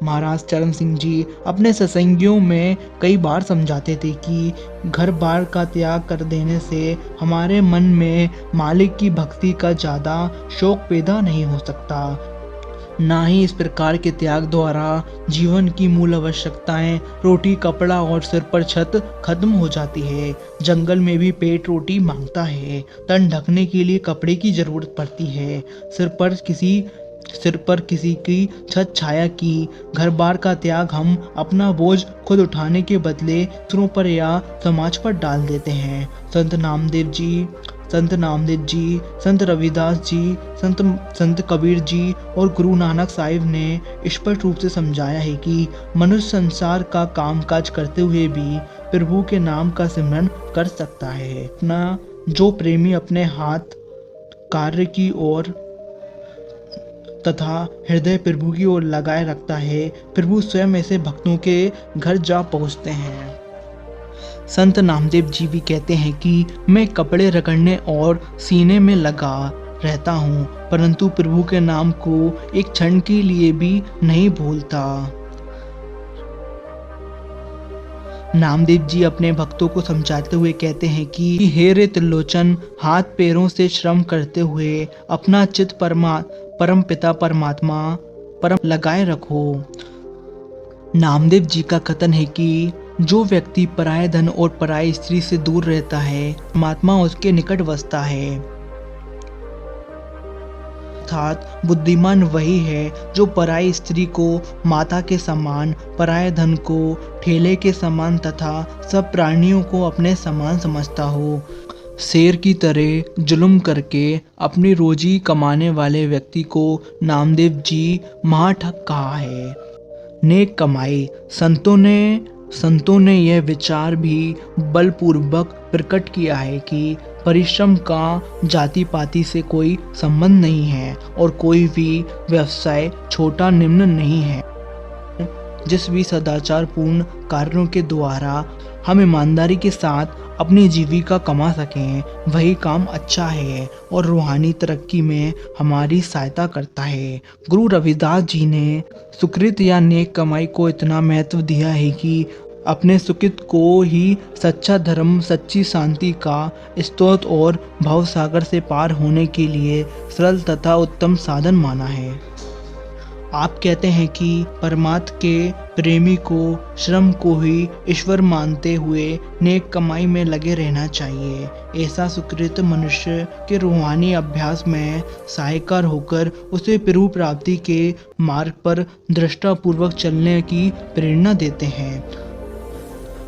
महाराज चरण सिंह जी अपने सत्संगियों में कई बार समझाते थे कि घर बार का त्याग कर देने से हमारे मन में मालिक की भक्ति का ज्यादा शौक पैदा नहीं हो सकता। ना ही इस प्रकार के त्याग द्वारा जीवन की मूल आवश्यकताएं रोटी, कपड़ा और सिर पर छत खत्म हो जाती है। जंगल में भी पेट रोटी मांगता है, तन ढकने के लिए कपड़े की जरूरत पड़ती है, सिर पर किसी की छत छाया की। घर बार का त्याग हम अपना बोझ खुद उठाने के बदले दूसरों पर या समाज पर डाल देते हैं। संत नामदेव जी, संत रविदास जी, संत कबीर जी और गुरु नानक साहिब ने स्पष्ट रूप से समझाया है कि मनुष्य संसार का कामकाज करते हुए भी प्रभु के नाम का सिमरन कर सकता है। अपना जो प्रेमी अपने हाथ कार्य की ओर तथा हृदय प्रभु की ओर लगाए रखता है, प्रभु स्वयं ऐसे भक्तों के घर जा पहुंचते हैं। संत नामदेव जी भी कहते हैं कि मैं कपड़े रगड़ने और सीने में लगा रहता हूँ, परंतु प्रभु के नाम को एक क्षण के लिए भी नहीं भूलता। नामदेव जी अपने भक्तों को समझाते हुए कहते हैं कि हे रे त्रिलोचन, हाथ पैरों से श्रम करते हुए अपना चित्त परम पिता परमात्मा परम लगाए रखो। नामदेव जी का कथन है कि जो व्यक्ति पराये धन और पराई स्त्री से दूर रहता है, परमात्मा उसके निकट बसता है। अर्थात बुद्धिमान वही है जो पराई स्त्री को माता के समान, पराये धन को ठेले के समान तथा सब प्राणियों को अपने समान समझता हो। शेर की तरह जुल्म करके अपनी रोजी कमाने वाले व्यक्ति को नामदेव जी महाठग कहा है। नेक कमाई। संतों ने यह विचार भी बलपूर्वक प्रकट किया है कि परिश्रम का जाति पाति से कोई संबंध नहीं है और कोई भी व्यवसाय छोटा निम्न नहीं है। जिस भी सदाचार पूर्ण कार्यों के द्वारा हम ईमानदारी के साथ अपनी जीविका कमा सकें, वही काम अच्छा है और रूहानी तरक्की में हमारी सहायता करता है। गुरु रविदास जी ने सुकृत या नेक कमाई को इतना महत्व दिया है कि अपने सुकृत को ही सच्चा धर्म, सच्ची शांति का स्रोत और भवसागर से पार होने के लिए सरल तथा उत्तम साधन माना है। आप कहते हैं कि परमात्मा के प्रेमी को श्रम को ही ईश्वर मानते हुए नेक कमाई में लगे रहना चाहिए। ऐसा सुकृत मनुष्य के रूहानी अभ्यास में सहायकार होकर उसे प्रभु प्राप्ति के मार्ग पर दृष्टापूर्वक चलने की प्रेरणा देते हैं।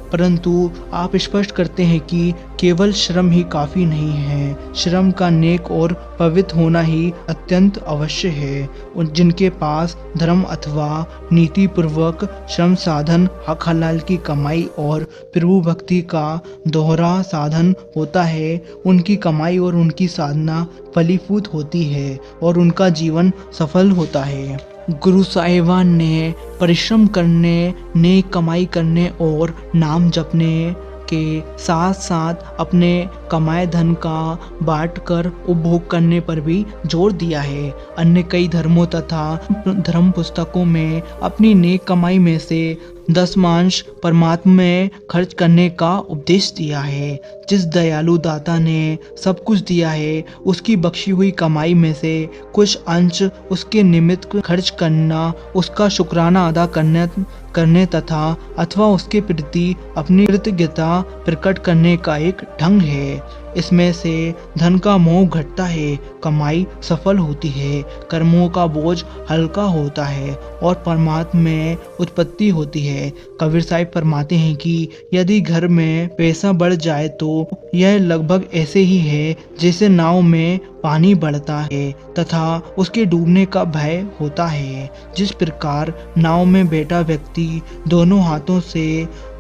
परंतु आप स्पष्ट करते हैं कि केवल श्रम ही काफी नहीं है, श्रम का नेक और पवित्र होना ही अत्यंत अवश्य है। जिनके पास धर्म अथवा नीति पूर्वक श्रम साधन, हक हलाल की कमाई और प्रभु भक्ति का दोहरा साधन होता है, उनकी कमाई और उनकी साधना फलीभूत होती है और उनका जीवन सफल होता है। गुरु साहिबान ने परिश्रम करने, नेक कमाई करने और नाम जपने के साथ साथ अपने कमाए धन का बांटकर उपभोग करने पर भी जोर दिया है। अन्य कई धर्मों तथा धर्म पुस्तकों में अपनी नेक कमाई में से दशमांश परमात्मा में खर्च करने का उपदेश दिया है। जिस दयालु दाता ने सब कुछ दिया है, उसकी बख्शी हुई कमाई में से कुछ अंश उसके निमित्त खर्च करना उसका शुक्राना अदा करने तथा अथवा उसके प्रति अपनी कृतज्ञता प्रकट करने का एक ढंग है। इसमें से धन का मोह घटता है, कमाई सफल होती है, कर्मों का बोझ हल्का होता है और परमात्मा में उत्पत्ति होती है। कबीर साहिब फरमाते हैं कि यदि घर में पैसा बढ़ जाए तो यह लगभग ऐसे ही है जैसे नाव में पानी बढ़ता है तथा उसके डूबने का भय होता है। जिस प्रकार नाव में बैठा व्यक्ति दोनों हाथों से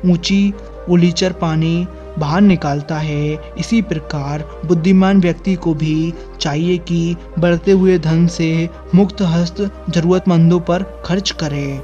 ऊंची उलीचर पानी बाहर निकालता है, इसी प्रकार बुद्धिमान व्यक्ति को भी चाहिए कि बढ़ते हुए धन से मुक्त हस्त जरूरतमंदों पर खर्च करे।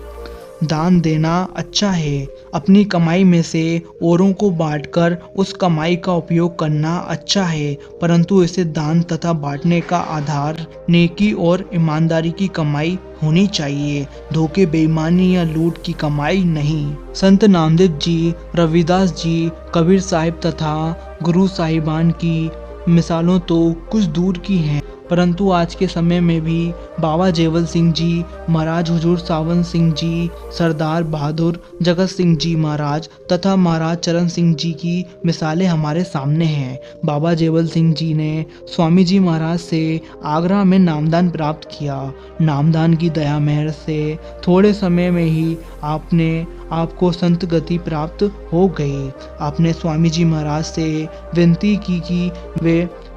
दान देना अच्छा है, अपनी कमाई में से औरों को बांटकर उस कमाई का उपयोग करना अच्छा है, परंतु इसे दान तथा बांटने का आधार नेकी और ईमानदारी की कमाई होनी चाहिए, धोखे, बेईमानी या लूट की कमाई नहीं। संत नामदेव जी, रविदास जी, कबीर साहिब तथा गुरु साहिबान की मिसालों तो कुछ दूर की हैं, परंतु आज के समय में भी बाबा जेवल सिंह जी महाराज, हुजूर सावन सिंह जी, सरदार बहादुर जगत सिंह जी महाराज तथा महाराज चरण सिंह जी की मिसालें हमारे सामने हैं। बाबा जेवल सिंह जी ने स्वामी जी महाराज से आगरा में नामदान प्राप्त किया। नामदान की दया मेहर से थोड़े समय में ही आपको संत गति प्राप्त हो गई। आपने स्वामी जी महाराज से विनती की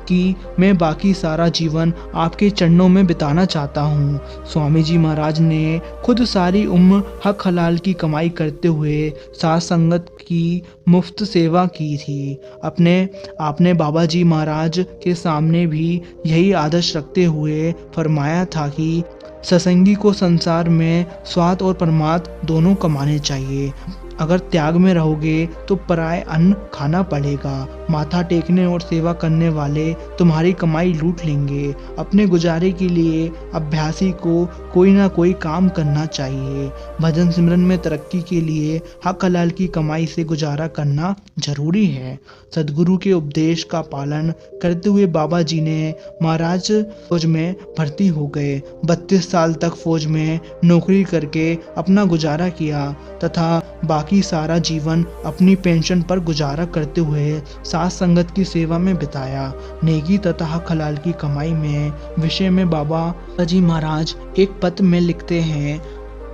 कि मैं बाकी सारा जीवन आपके चरणों में बिताना चाहता हूँ। स्वामी जी महाराज ने खुद सारी उम्र हक हलाल की कमाई करते हुए साथ संगत की मुफ्त सेवा की थी। आपने बाबा जी महाराज के सामने भी यही आदर्श रखते हुए फरमाया था कि सत्संगी को संसार में स्वाद और परमार्थ दोनों कमाने चाहिए। अगर त्याग में रहोगे तो पराय अन्न खाना पड़ेगा। माथा टेकने और सेवा करने वाले तुम्हारी कमाई लूट लेंगे। अपने गुजारे के लिए अभ्यासी को कोई ना कोई काम करना चाहिए। भजन सिमरन में तरक्की के लिए हक हलाल की कमाई से गुजारा करना जरूरी है। सदगुरु के उपदेश का पालन करते हुए बाबा जी ने महाराज फौज में भर्ती हो गए। 32 साल तक फौज में नौकरी करके अपना गुजारा किया तथा बाकी सारा जीवन अपनी पेंशन पर गुजारा करते हुए साथ संगत की सेवा में बिताया। नेकी तथा हक हलाल की कमाई में विषय में बाबा जी महाराज एक पत्र में लिखते हैं,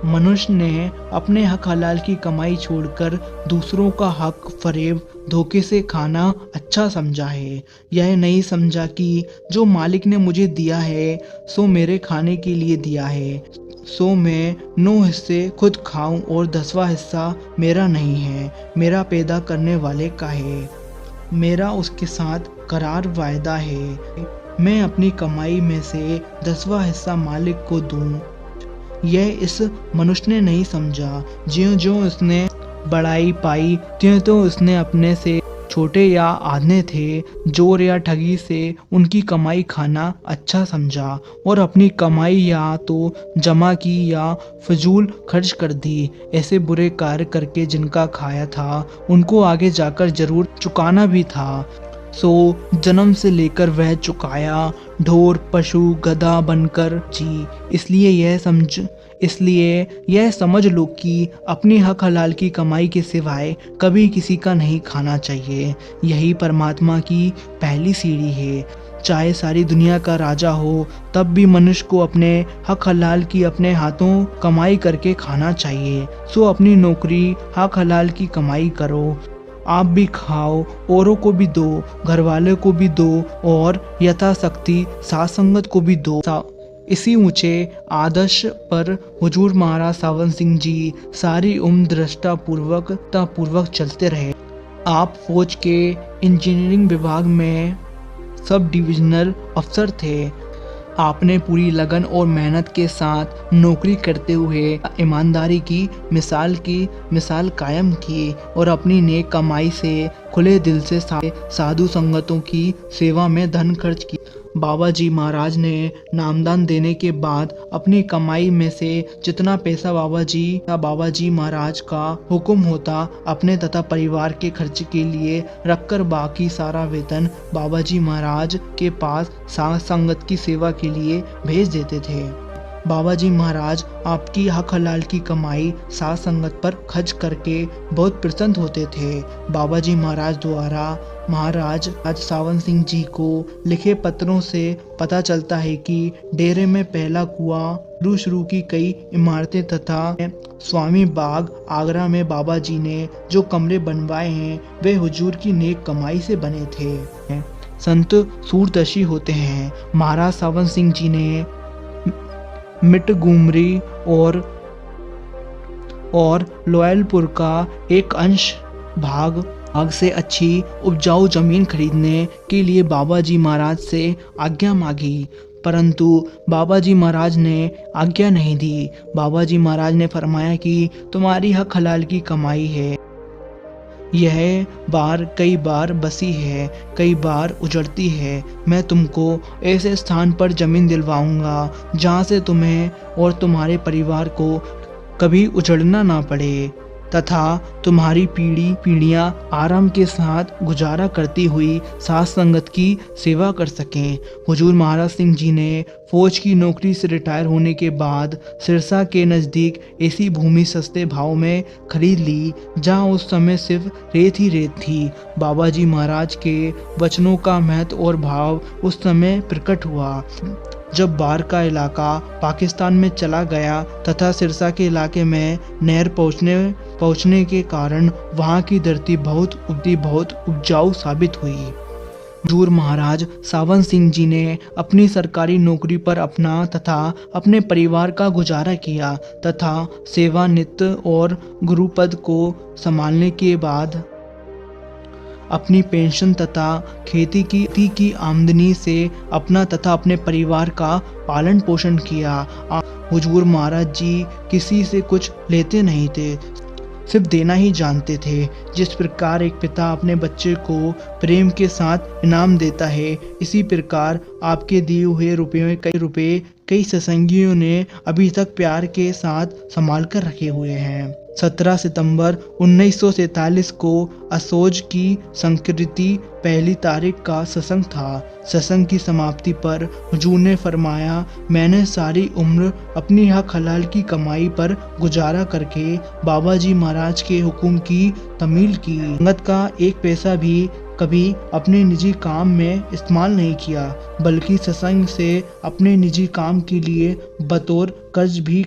मनुष्य ने अपने हक हलाल की कमाई छोड़कर दूसरों का हक फरेब धोखे से खाना अच्छा समझा है। यह नहीं समझा कि जो मालिक ने मुझे दिया है सो मेरे खाने के लिए दिया है, सो मैं 9 हिस्से खुद खाऊं और 10वां हिस्सा मेरा नहीं है, मेरा पैदा करने वाले का है। मेरा उसके साथ करार वायदा है, मैं अपनी कमाई में से 10वां हिस्सा मालिक को दूं। यह इस मनुष्य ने नहीं समझा। ज्यों ज्यों उसने बड़ाई पाई त्यों तो उसने अपने से छोटे या आधे थे जोर या ठगी से उनकी कमाई खाना अच्छा समझा और अपनी कमाई या तो जमा की या फजूल खर्च कर दी। ऐसे बुरे कार्य करके जिनका खाया था उनको आगे जाकर जरूर चुकाना भी था, सो जन्म से लेकर वह चुकाया। ढोर पशु गधा बनकर जी। इसलिए यह समझ लो कि अपनी हक हलाल की कमाई के सिवाय कभी किसी का नहीं खाना चाहिए। यही परमात्मा की पहली सीढ़ी है। चाहे सारी दुनिया का राजा हो तब भी मनुष्य को अपने हक हलाल की अपने हाथों कमाई करके खाना चाहिए। सो अपनी नौकरी हक हलाल की कमाई करो, आप भी खाओ, औरों को भी दो, घर वाले को भी दो और यथाशक्ति साथ संगत को भी दो। इसी ऊंचे आदर्श पर हुजूर महाराज सावन सिंह जी सारी उम्र दृष्टा पूर्वक चलते रहे। आप फौज के इंजीनियरिंग विभाग में सब डिविजनल अफसर थे। आपने पूरी लगन और मेहनत के साथ नौकरी करते हुए ईमानदारी की मिसाल कायम की और अपनी नेक कमाई से खुले दिल से साधु संगतों की सेवा में धन खर्च किया। बाबा जी महाराज ने नामदान देने के बाद अपनी कमाई में से जितना पैसा बाबा जी महाराज का हुक्म होता अपने तथा परिवार के खर्च के लिए रखकर बाकी सारा वेतन बाबा जी महाराज के पास साथ संगत की सेवा के लिए भेज देते थे। बाबा जी महाराज आपकी हक हलाल की कमाई साथ संगत पर खर्च करके बहुत प्रसन्न होते थे। बाबा जी महाराज द्वारा महाराज सावन सिंह जी को लिखे पत्रों से पता चलता है कि डेरे में पहला कुआं शुरू की कई इमारतें तथा स्वामी बाग आगरा में बाबा जी ने जो कमरे बनवाए हैं वे हुजूर की नेक कमाई से बने थे। संत सूरदर्शी होते हैं। महाराज सावन सिंह जी ने मिटगुमरी और लोयलपुर का एक अंश भाग से अच्छी उपजाऊ जमीन खरीदने के लिए बाबा जी महाराज से आज्ञा मांगी, परंतु बाबा जी महाराज ने आज्ञा नहीं दी। बाबा जी महाराज ने फरमाया कि तुम्हारी हक हलाल की कमाई है, यह कई बार बसी है, कई बार उजड़ती है। मैं तुमको ऐसे स्थान पर जमीन दिलवाऊंगा जहाँ से तुम्हें और तुम्हारे परिवार को कभी उजड़ना ना पड़े तथा तुम्हारी पीढ़ियां आराम के साथ गुजारा करती हुई साथ संगत की सेवा कर सकें। हुजूर महाराज सिंह जी ने फौज की नौकरी से रिटायर होने के बाद सिरसा के नज़दीक ऐसी भूमि सस्ते भाव में खरीद ली जहां उस समय सिर्फ रेत ही रेत थी। बाबा जी महाराज के वचनों का महत्व और भाव उस समय प्रकट हुआ जब बार का इलाका पाकिस्तान में चला गया तथा सिरसा के इलाके में नहर पहुंचने के कारण वहां की धरती बहुत उपजाऊ साबित हुई। हुजूर महाराज सावन सिंह जी ने अपनी सरकारी नौकरी पर अपना तथा अपने परिवार का गुजारा किया तथा सेवानिवृत्त और गुरुपद को संभालने के बाद अपनी पेंशन तथा खेती की आमदनी से अपना तथा अपने परिवार का पालन पोषण किया। हुजूर महाराज जी किसी से कुछ लेते नहीं थे, सिर्फ देना ही जानते थे। जिस प्रकार एक पिता अपने बच्चे को प्रेम के साथ इनाम देता है, इसी प्रकार आपके दिए हुए रुपए कई सत्संगियों ने अभी तक प्यार के साथ संभाल कर रखे हुए हैं। 17 सितंबर 1947 को असोज की संस्कृति पहली तारीख का सत्संग था। सत्संग की समाप्ति पर हुजूर ने फरमाया, मैंने सारी उम्र अपनी हक हलाल की कमाई पर गुजारा करके बाबा जी महाराज के हुक्म की तमील की। संगत का एक पैसा भी कभी अपने निजी काम में इस्तेमाल नहीं किया, बल्कि सत्संग से अपने निजी काम के लिए बतौर कर्ज भी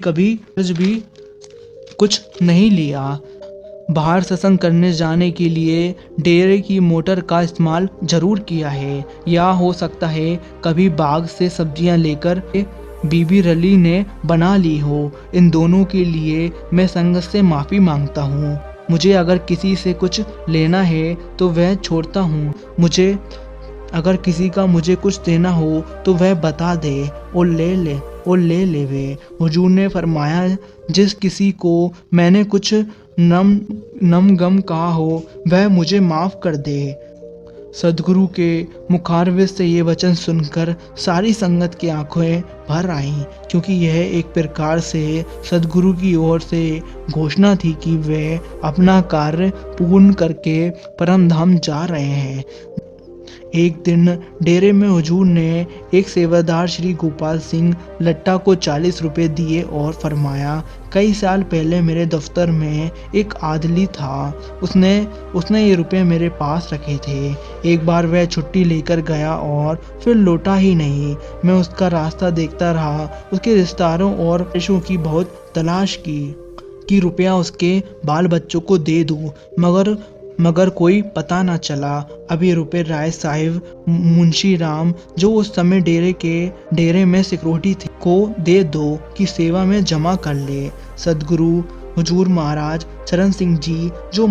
कुछ नहीं लिया। बाहर सत्संग करने जाने के लिए डेरे की मोटर का इस्तेमाल जरूर किया है, या हो सकता है कभी बाग से सब्जियां लेकर बीबी रली ने बना ली हो। इन दोनों के लिए मैं संगत से माफ़ी मांगता हूँ। मुझे अगर किसी से कुछ लेना है तो वह छोड़ता हूँ। अगर किसी का मुझे कुछ देना हो तो वह बता दे और ले ले वे। हुजूर ने फरमाया, जिस किसी को मैंने कुछ नम गम कहा हो वह मुझे माफ़ कर दे। सदगुरु के मुखारविज से ये वचन सुनकर सारी संगत की आंखें भर आईं, क्योंकि यह एक प्रकार से सदगुरु की ओर से घोषणा थी कि वे अपना कार्य पूर्ण करके परम धाम जा रहे हैं। एक दिन डेरे में हुजूर ने एक सेवादार श्री गोपाल सिंह लट्टा को 40 रुपए दिए और फरमाया, कई साल पहले मेरे दफ्तर में एक आदमी था, उसने ये रुपए मेरे पास रखे थे। एक बार वह छुट्टी लेकर गया और फिर लौटा ही नहीं। मैं उसका रास्ता देखता रहा, उसके रिश्तेदारों और रिश्तों की बहुत तलाश की कि रुपया उसके बाल बच्चों को दे दूं, मगर कोई पता न चला। अब ये रुपए राय साहिब मुंशी राम, जो उस समय डेरे में सिक्योरिटी थे, को दे दो कि सेवा में जमा कर ले। सदगुरु हुजूर महाराज चरण सिंह जी, जो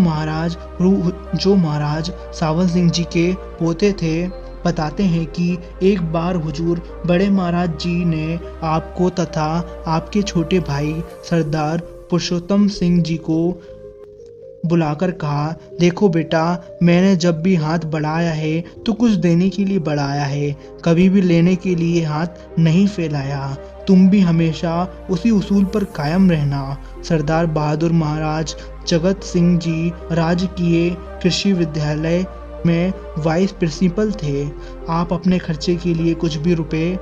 महाराज सावन सिंह जी के पोते थे, बताते हैं कि एक बार हुजूर बड़े महाराज जी ने आपको तथा आपके छोटे भाई सरदार पुरुषोत्तम सिंह जी को बुलाकर कहा, देखो बेटा, मैंने जब भी हाथ बढ़ाया है तो कुछ देने के लिए बढ़ाया है, कभी भी लेने के लिए हाथ नहीं फैलाया। तुम भी हमेशा उसी उसूल पर कायम रहना। सरदार बहादुर महाराज जगत सिंह जी राजकीय कृषि विद्यालय में वाइस प्रिंसिपल थे। आप अपने खर्चे के लिए कुछ भी रुपए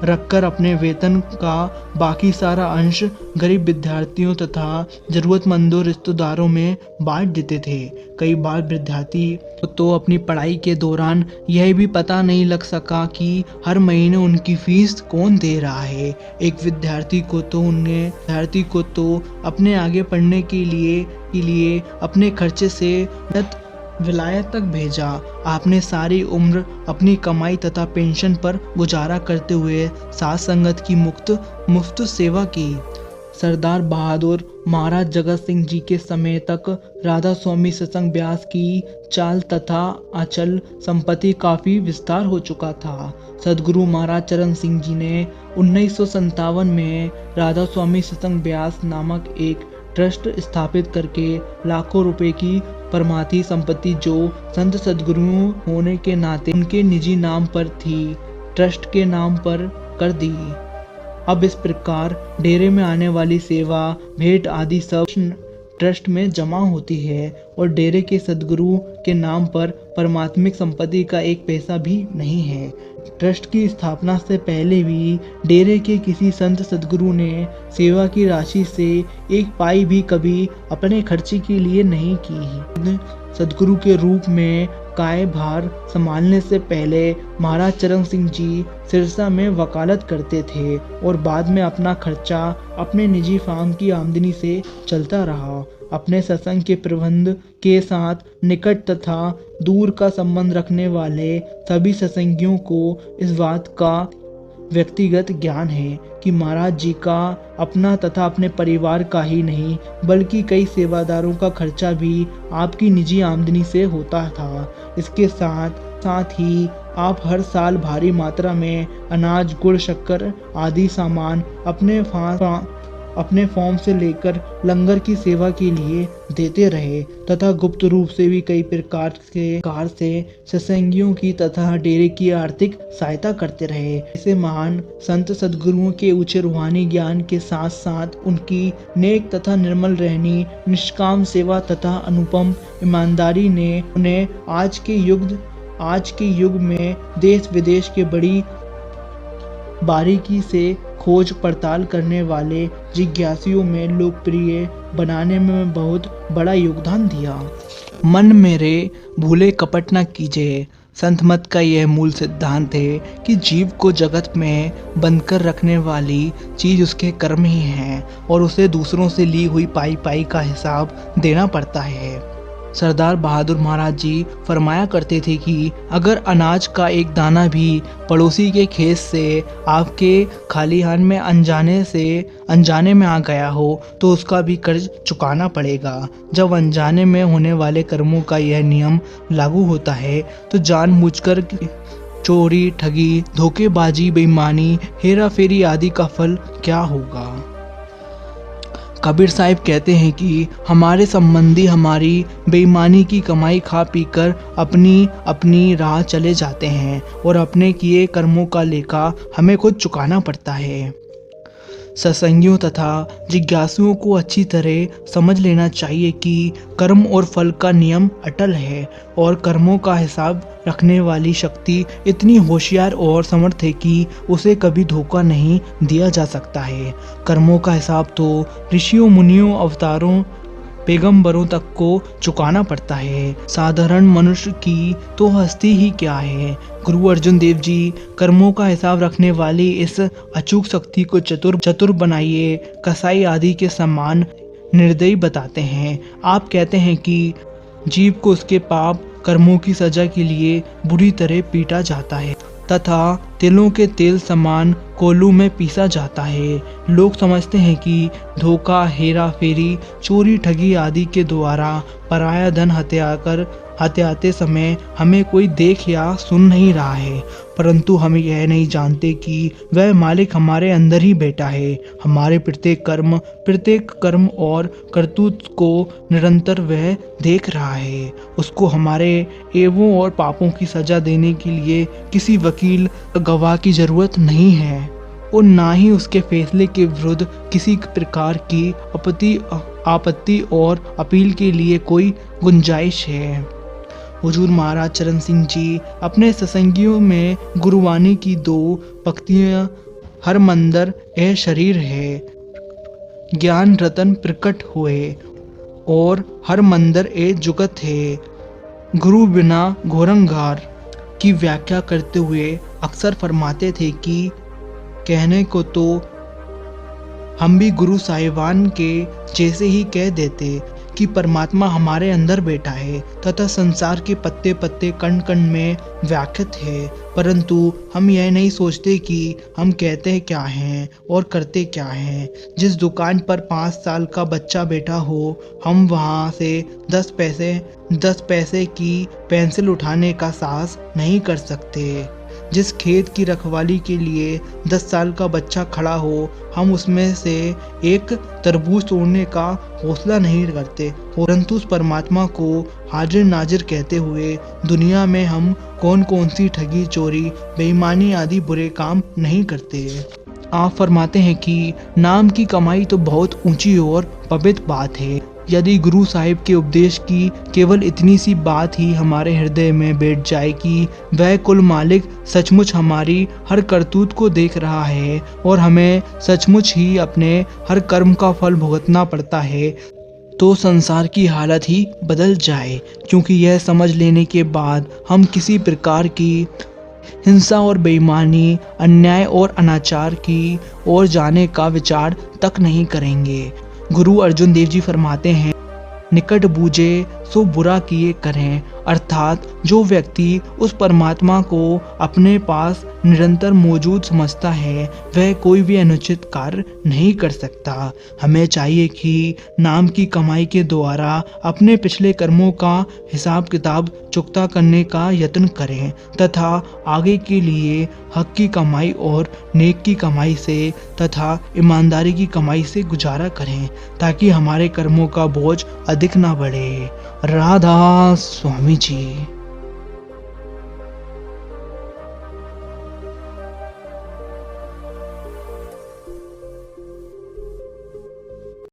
रखकर अपने वेतन का बाकी सारा अंश गरीब विद्यार्थियों तथा जरूरतमंदों रिश्तेदारों में बांट देते थे। कई बार विद्यार्थी तो अपनी पढ़ाई के दौरान यह भी पता नहीं लग सका कि हर महीने उनकी फीस कौन दे रहा है। एक विद्यार्थी को तो अपने आगे पढ़ने के लिए अपने खर्चे से विलायत तक भेजा। आपने सारी उम्र अपनी कमाई तथा पेंशन पर गुजारा करते हुए साथ संगत की मुफ्त सेवा की। सरदार बहादुर महाराज जगत सिंह जी के समय तक राधा स्वामी सत्संग ब्यास की चाल तथा अचल संपत्ति काफी विस्तार हो चुका था। सदगुरु महाराज चरण सिंह जी ने 1957 में राधा स्वामी सत्संग ब्यास नामक एक ट्रस्ट स्थापित करके लाखों रुपए की परमार्थी संपत्ति, जो संत सदगुरु होने के नाते उनके निजी नाम पर थी, ट्रस्ट के नाम पर कर दी। अब इस प्रकार डेरे में आने वाली सेवा, भेंट आदि सब ट्रस्ट में जमा होती है और डेरे के सदगुरु के नाम पर परमात्मिक संपत्ति का एक पैसा भी नहीं है। ट्रस्ट की स्थापना से पहले भी डेरे के किसी संत सदगुरु ने सेवा की राशि से एक पाई भी कभी अपने खर्चे के लिए नहीं की। सदगुरु के रूप में कार्यभार संभालने से पहले महाराज चरण सिंह जी सिरसा में वकालत करते थे और बाद में अपना खर्चा अपने निजी फार्म की आमदनी से चलता रहा। अपने सत्संग के प्रबंध के साथ निकट तथा दूर का संबंध रखने वाले सभी सत्संगियों को इस बात का व्यक्तिगत ज्ञान है कि महाराज जी का अपना तथा अपने परिवार का ही नहीं बल्कि कई सेवादारों का खर्चा भी आपकी निजी आमदनी से होता था। इसके साथ ही आप हर साल भारी मात्रा में अनाज, गुड़, शक्कर आदि सामान अपने फॉर्म से लेकर लंगर की सेवा के लिए देते रहे तथा गुप्त रूप से भी कई प्रकार से सत्संगियों की तथा डेरे की आर्थिक सहायता करते रहे। ऐसे महान संत सद्गुरुओं के उच्च रूहानी ज्ञान के साथ साथ उनकी नेक तथा निर्मल रहनी, निष्काम सेवा तथा अनुपम ईमानदारी ने उन्हें आज के युग में देश विदेश के बड़ी बारीकी से खोज पड़ताल करने वाले जिज्ञासुओं में लोकप्रिय बनाने में बहुत बड़ा योगदान दिया। मन मेरे भूले कपट न कीजिए। संत मत का यह मूल सिद्धांत है कि जीव को जगत में बंद कर रखने वाली चीज उसके कर्म ही हैं और उसे दूसरों से ली हुई पाई का हिसाब देना पड़ता है। सरदार बहादुर महाराज जी फरमाया करते थे कि अगर अनाज का एक दाना भी पड़ोसी के खेत से आपके खलिहान में अनजाने में आ गया हो तो उसका भी कर्ज चुकाना पड़ेगा। जब अनजाने में होने वाले कर्मों का यह नियम लागू होता है तो जानबूझकर चोरी, ठगी, धोखेबाजी, बेईमानी, हेरा फेरी आदि का फल क्या होगा। कबीर साहिब कहते हैं कि हमारे संबंधी हमारी बेईमानी की कमाई खा पीकर अपनी राह चले जाते हैं और अपने किए कर्मों का लेखा हमें खुद चुकाना पड़ता है। सत्संगियों तथा जिज्ञासुओं को अच्छी तरह समझ लेना चाहिए कि कर्म और फल का नियम अटल है और कर्मों का हिसाब रखने वाली शक्ति इतनी होशियार और समर्थ है कि उसे कभी धोखा नहीं दिया जा सकता है। कर्मों का हिसाब तो ऋषियों, मुनियों, अवतारों, पैगंबरों तक को चुकाना पड़ता है। साधारण मनुष्य की तो हस्ती ही क्या है। गुरु अर्जुन देव जी कर्मों का हिसाब रखने वाली इस अचूक शक्ति को चतुर बनाइए कसाई आदि के समान निर्दयी बताते हैं। आप कहते हैं कि जीव को उसके पाप कर्मों की सजा के लिए बुरी तरह पीटा जाता है तथा तिलों के तेल समान कोलू में पीसा जाता है। लोग समझते हैं कि धोखा, हेरा फेरी, चोरी, ठगी आदि के द्वारा पराया धन हत्याते समय हमें कोई देख या सुन नहीं रहा है, परंतु हम यह नहीं जानते कि वह मालिक हमारे अंदर ही बैठा है। हमारे प्रत्येक कर्म और करतूत को निरंतर वह देख रहा है। उसको हमारे एवं और पापों की सजा देने के लिए किसी वकील, गवाह की जरूरत नहीं है और ना ही उसके फैसले के विरुद्ध किसी प्रकार की आपत्ति और अपील के लिए कोई गुंजाइश है। हुजूर महाराज चरण सिंह जी अपने सत्संगियों में गुरुवाणी की 2 पंक्तियां हर मंदिर ए शरीर है, ज्ञान रतन प्रकट हुए और हर मंदिर ए जुगत है, गुरु बिना घोरंगार की व्याख्या करते हुए अक्सर फरमाते थे कि कहने को तो हम भी गुरु साहिबान के जैसे ही कह देते कि परमात्मा हमारे अंदर बैठा है तथा संसार के पत्ते पत्ते कण कण में व्याख्यात है, परंतु हम यह नहीं सोचते कि हम कहते क्या हैं और करते क्या हैं। जिस दुकान पर 5 साल का बच्चा बैठा हो हम वहां से 10 पैसे की पेंसिल उठाने का साहस नहीं कर सकते। जिस खेत की रखवाली के लिए 10 साल का बच्चा खड़ा हो हम उसमें से एक तरबूज तोड़ने का हौसला नहीं करते, परंतु उस परमात्मा को हाजिर नाजिर कहते हुए दुनिया में हम कौन सी ठगी, चोरी, बेईमानी आदि बुरे काम नहीं करते। आप फरमाते हैं कि नाम की कमाई तो बहुत ऊंची और पवित्र बात है। यदि गुरु साहिब के उपदेश की केवल इतनी सी बात ही हमारे हृदय में बैठ जाए कि वह कुल मालिक सचमुच हमारी हर करतूत को देख रहा है और हमें सचमुच ही अपने हर कर्म का फल भुगतना पड़ता है, तो संसार की हालत ही बदल जाए। क्योंकि यह समझ लेने के बाद हम किसी प्रकार की हिंसा और बेईमानी, अन्याय और अनाचार की ओर जाने का विचार तक नहीं करेंगे। गुरु अर्जुन देव जी फरमाते हैं, निकट बूझे सो बुरा किए करें। अर्थात जो व्यक्ति उस परमात्मा को अपने पास निरंतर मौजूद समझता है वह कोई भी अनुचित कार्य नहीं कर सकता। हमें चाहिए कि नाम की कमाई के द्वारा अपने पिछले कर्मों का हिसाब किताब चुकता करने का यत्न करें तथा आगे के लिए हक की कमाई और नेक की कमाई से तथा ईमानदारी की कमाई से गुजारा करें ताकि हमारे कर्मों का बोझ अधिक ना बढ़े। राधा स्वामी जी।